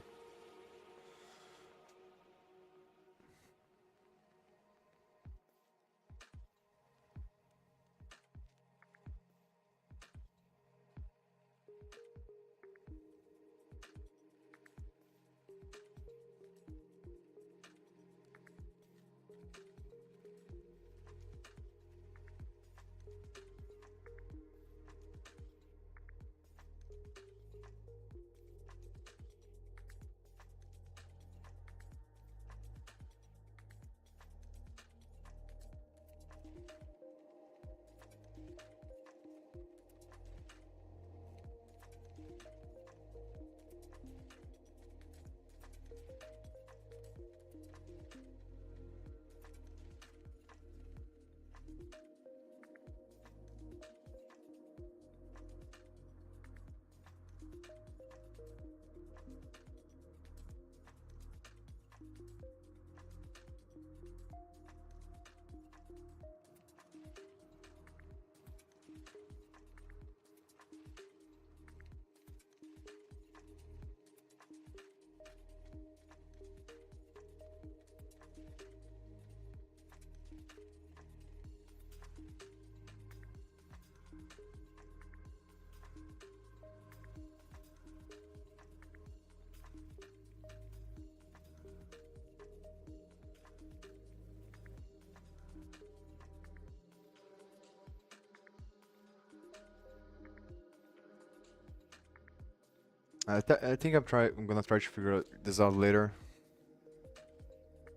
I think I'm gonna try to figure this out later.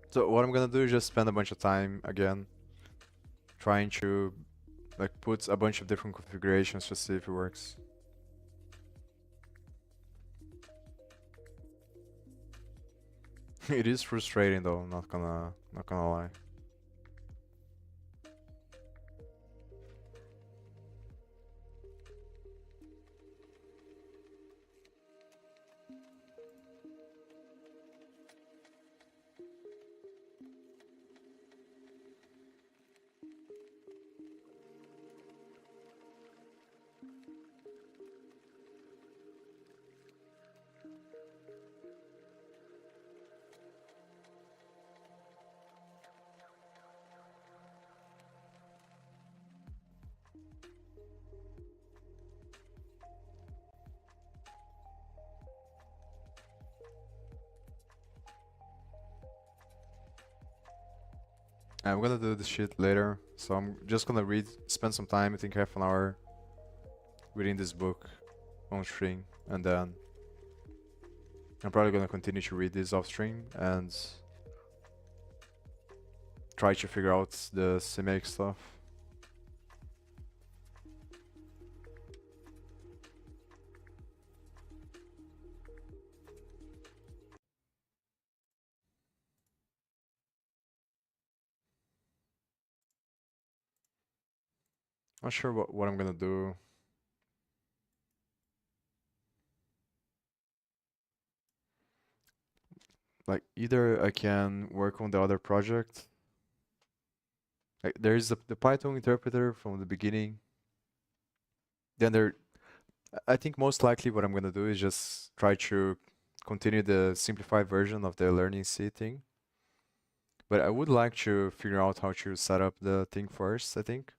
So what I'm gonna do is just spend a bunch of time again trying to like put a bunch of different configurations to see if it works. It is frustrating though, not gonna lie. I'm gonna do this shit later, so I'm just gonna spend some time, I think half an hour, reading this book on stream, and then I'm probably gonna continue to read this off stream and try to figure out the CMake stuff. Not sure what I'm gonna do. Like either I can work on the other project. Like there is the Python interpreter from the beginning. Then I think most likely what I'm gonna do is just try to continue the simplified version of the learning C thing. But I would like to figure out how to set up the thing first, I think.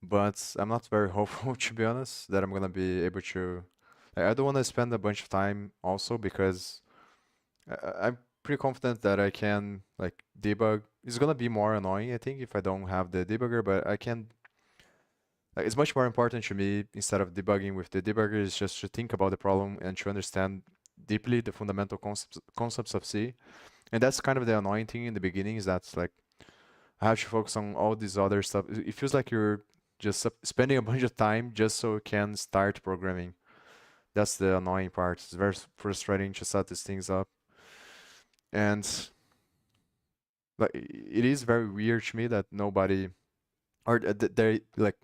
But I'm not very hopeful, to be honest, that I'm gonna be able to. I don't want to spend a bunch of time also because I'm pretty confident that I can like debug. It's gonna be more annoying, I think, if I don't have the debugger, but I can. Like, it's much more important to me instead of debugging with the debugger is just to think about the problem and to understand deeply the fundamental concepts of C. And that's kind of the annoying thing in the beginning is that like I have to focus on all this other stuff. It feels like you're just spending a bunch of time just so you can start programming. That's the annoying part. It's very frustrating to set these things up. And like it is very weird to me that nobody or there like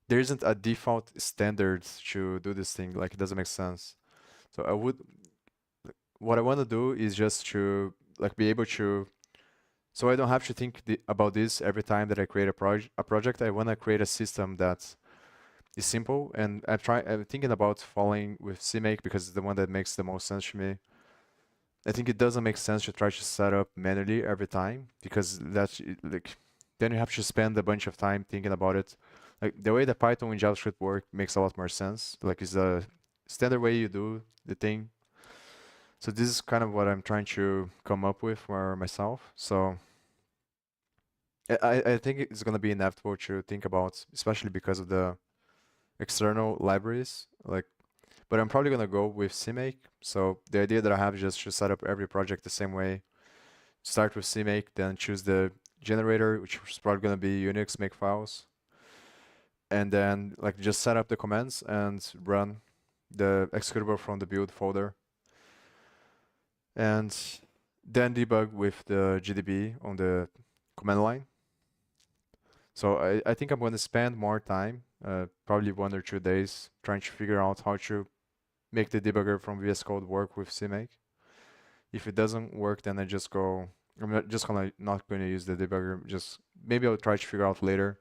there isn't a default standard to do this thing. Like it doesn't make sense. So what I want to do is just to like be able to so I don't have to think about this every time that I create a project. I want to create a system that is simple, and I'm thinking about following with CMake because it's the one that makes the most sense to me. I think it doesn't make sense to try to set up manually every time because that's like then you have to spend a bunch of time thinking about it. Like the way that Python and JavaScript work makes a lot more sense. Like it's the standard way you do the thing. So this is kind of what I'm trying to come up with for myself. So I think it's gonna be inevitable to think about, especially because of the external libraries. Like, but I'm probably gonna go with CMake. So the idea that I have is just to set up every project the same way. Start with CMake, then choose the generator, which is probably gonna be Unix makefiles, and then like just set up the commands and run the executable from the build folder, and then debug with the GDB on the command line. So I think I'm going to spend more time, probably 1 or 2 days, trying to figure out how to make the debugger from VS Code work with CMake. If it doesn't work, then I'm not going to use the debugger. Just maybe I'll try to figure out later.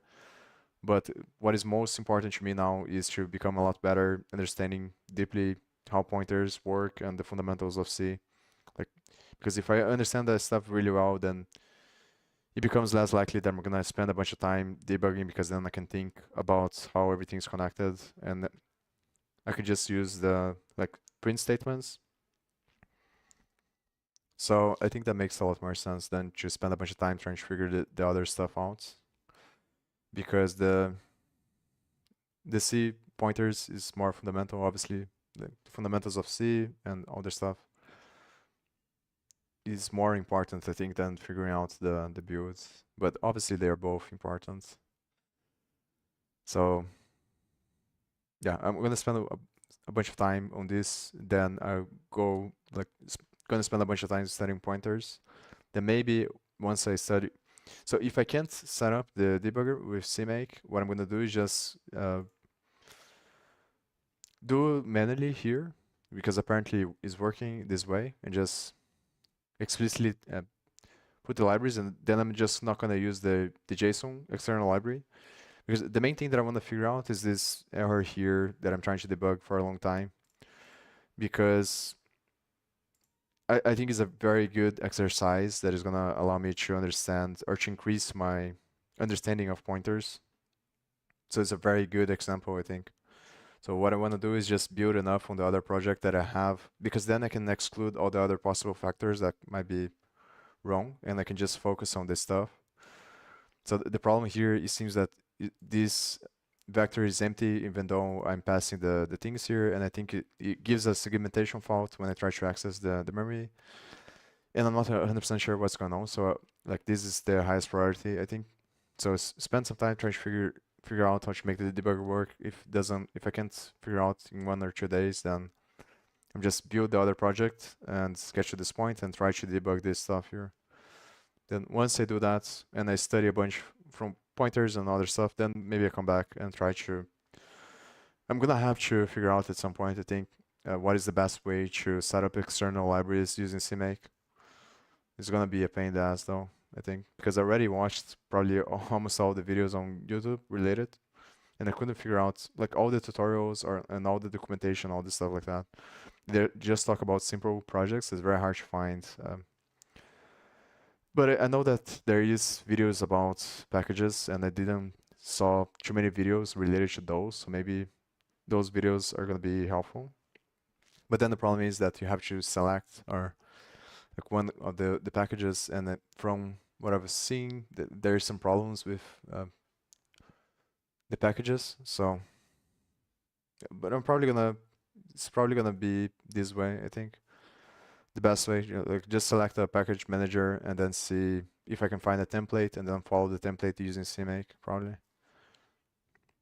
But what is most important to me now is to become a lot better understanding deeply how pointers work and the fundamentals of C. Like, because if I understand that stuff really well, then it becomes less likely that I'm gonna spend a bunch of time debugging because then I can think about how everything's connected and I could just use the like print statements. So I think that makes a lot more sense than to spend a bunch of time trying to figure the other stuff out. Because the C pointers is more fundamental, obviously, the fundamentals of C and all this stuff is more important, I think, than figuring out the builds. But obviously they are both important. So yeah, I'm gonna spend a bunch of time on this. Then I'll go gonna spend a bunch of time studying pointers. Then maybe once I study, so if I can't set up the debugger with CMake, what I'm gonna do is just do manually here, because apparently it's working this way, and just explicitly put the libraries, and then I'm just not gonna use the JSON external library, because the main thing that I want to figure out is this error here that I'm trying to debug for a long time, because I think it's a very good exercise that is gonna allow me to understand or to increase my understanding of pointers. So it's a very good example, I think. So what I want to do is just build enough on the other project that I have, because then I can exclude all the other possible factors that might be wrong, and I can just focus on this stuff. So the problem here, it seems that this vector is empty even though I'm passing the things here, and I think it gives a segmentation fault when I try to access the memory. And I'm not 100% sure what's going on, so like this is the highest priority, I think. So spend some time trying to figure out how to make the debugger work. If I can't figure out in 1 or 2 days, then I'm just build the other project and get to this point and try to debug this stuff here. Then once I do that and I study a bunch from pointers and other stuff, then maybe I come back and try to. I'm gonna have to figure out at some point, I think, what is the best way to set up external libraries using CMake. It's gonna be a pain in the ass though, I think, because I already watched probably almost all the videos on YouTube related, and I couldn't figure out like all the tutorials and all the documentation, all this stuff like that. They just talk about simple projects. It's very hard to find. But I know that there is videos about packages, and I didn't saw too many videos related to those, so maybe those videos are gonna be helpful. But then the problem is that you have to select or like one of the packages, and then from what I was seeing, there's some problems with the packages. So, but it's probably gonna be this way, I think. The best way, like just select a package manager and then see if I can find a template and then follow the template using CMake, probably.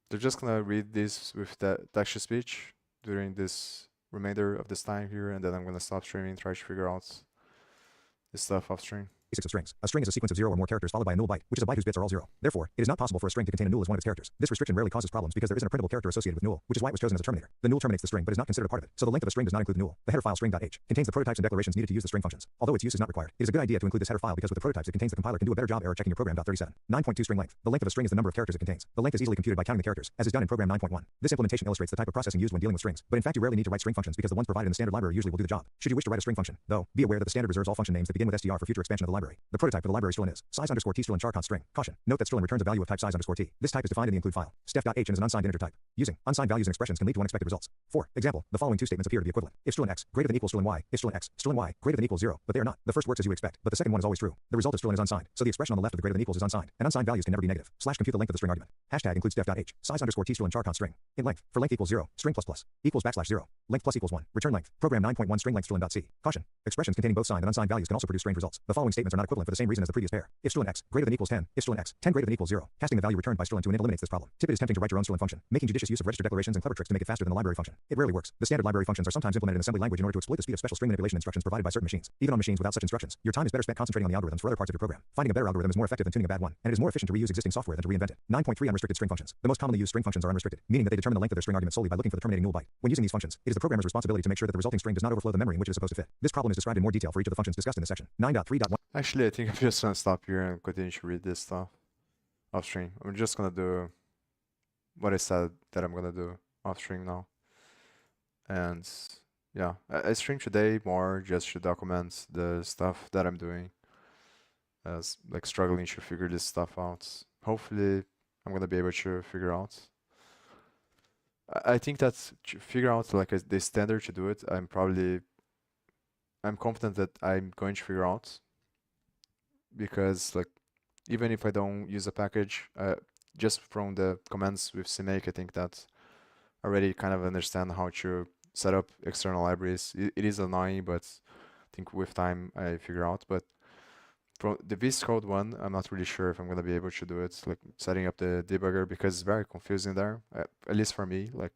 They're just gonna read this with the text-to-speech during this remainder of this time here, and then I'm gonna stop streaming, try to figure out this stuff off stream. Basics of strings. A string is a sequence of 0 or more characters followed by a null byte, which is a byte whose bits are all 0. Therefore, it is not possible for a string to contain a null as one of its characters. This restriction rarely causes problems because there isn't a printable character associated with null, which is why it was chosen as a terminator. The null terminates the string but is not considered a part of it, so the length of a string does not include the null. The header file string.h contains the prototypes and declarations needed to use the string functions. Although its use is not required, it is a good idea to include this header file because with the prototypes it contains, the compiler can do a better job error checking your program. 37. 9.2 string length. The length of a string is the number of characters it contains. The length is easily computed by counting the characters, as is done in program 9.1. This implementation illustrates the type of processing used when dealing with strings, but in fact you rarely need to write string functions because the ones provided in the standard library usually will do the job. Should you wish to write a string function, though, be aware that the standard reserves all function names that begin with str for future expansion of the library. The prototype for the library string is size_t char const string. Caution. Note that string returns a value of type size_t. This type is defined in the include file. Steph.h and is an unsigned integer type. Using unsigned values and expressions can lead to unexpected results. For example, the following two statements appear to be equivalent. If string x greater than equals string y, if string x string y greater than equals 0, but they are not. The first works as you would expect, but the second one is always true. The result of string is unsigned, so the expression on the left of the greater than equals is unsigned, and unsigned values can never be negative. / compute the length of the string argument. Hashtag includes steph.h size_t string char const string. In length for length equals 0 string plus equals \0 length plus equals 1 return length. Program 9.1 string length string.c. Caution. Expressions containing both signed and unsigned values can also produce strange results. The following statements are not equivalent for the same reason as the previous pair. If string x greater than equals 10, if string x 10 greater than equals 0, casting the value returned by string to int eliminates this problem. Tip: it is tempting to write your own string function, making judicious use of register declarations and clever tricks to make it faster than the library function. It rarely works. The standard library functions are sometimes implemented in assembly language in order to exploit the speed of special string manipulation instructions provided by certain machines. Even on machines without such instructions, your time is better spent concentrating on the algorithms for other parts of your program. Finding a better algorithm is more effective than tuning a bad one, and it is more efficient to reuse existing software than to reinvent it. 9.3 Unrestricted string functions. The most commonly used string functions are unrestricted, meaning that they determine the length of their string argument solely by looking for the terminating null byte. When using these functions, it is the programmer's responsibility to make sure that the resulting string does not overflow the memory in which it is supposed to fit. This problem is described in more detail for each of the functions discussed in this section. 9.3.1. Actually, I think I'm just gonna stop here and continue to read this stuff off stream. I'm just gonna do what I said that I'm gonna do off stream now. And yeah, I stream today more just to document the stuff that I'm doing, as like struggling to figure this stuff out. Hopefully I'm gonna be able to figure out. I think that to figure out like the standard to do it, I'm confident that I'm going to figure out, because like even if I don't use a package, just from the commands with CMake, I think that I already kind of understand how to set up external libraries. It is annoying, but I think with time I figure out. But from the VS Code one, I'm not really sure if I'm gonna be able to do it, like setting up the debugger, because it's very confusing there, at least for me. Like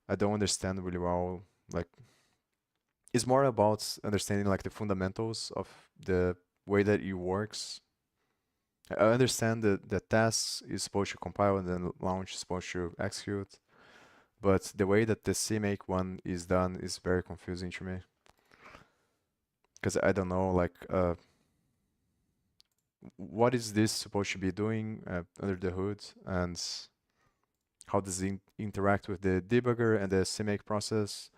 I don't understand really well. Like it's more about understanding like the fundamentals of the way that it works. I understand that the tasks is supposed to compile and then launch is supposed to execute, but the way that the CMake one is done is very confusing to me. Because I don't know, like, what is this supposed to be doing under the hood, and how does it interact with the debugger and the CMake process,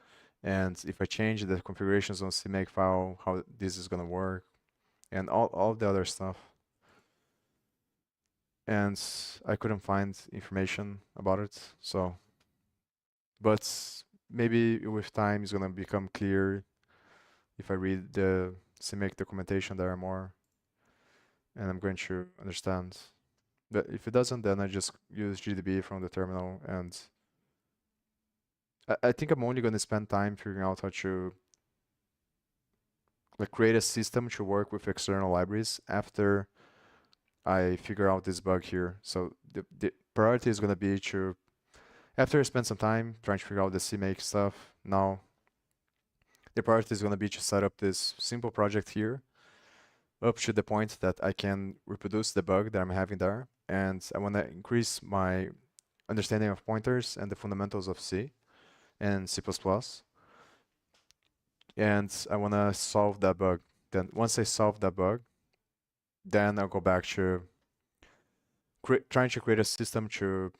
and if I change the configurations on CMake file, how this is gonna work, and all the other stuff. And I couldn't find information about it, so. But maybe with time it's gonna become clear if I read the CMake documentation there more, and I'm going to understand. But if it doesn't, then I just use GDB from the terminal, and I think I'm only gonna spend time figuring out how to like create a system to work with external libraries after I figure out this bug here. So the priority is gonna be to, after I spend some time trying to figure out the CMake stuff, now the priority is gonna be to set up this simple project here up to the point that I can reproduce the bug that I'm having there. And I want to increase my understanding of pointers and the fundamentals of C and C++. And I want to solve that bug. Then once I solve that bug, then I'll go back to trying to create a system to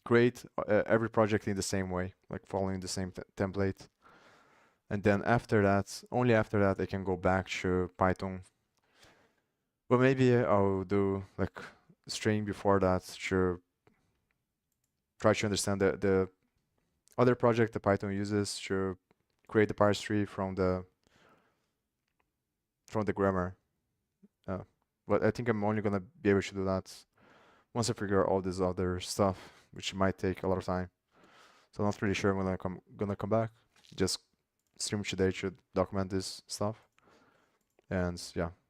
create every project in the same way, like following the same template. And then after that, only after that, I can go back to Python. But maybe I'll do like string before that to try to understand the other project that Python uses to create the parse tree from the grammar. But I think I'm only gonna be able to do that once I figure out all this other stuff, which might take a lot of time. So I'm not really sure when I'm gonna come back. Just stream today to document this stuff. And yeah,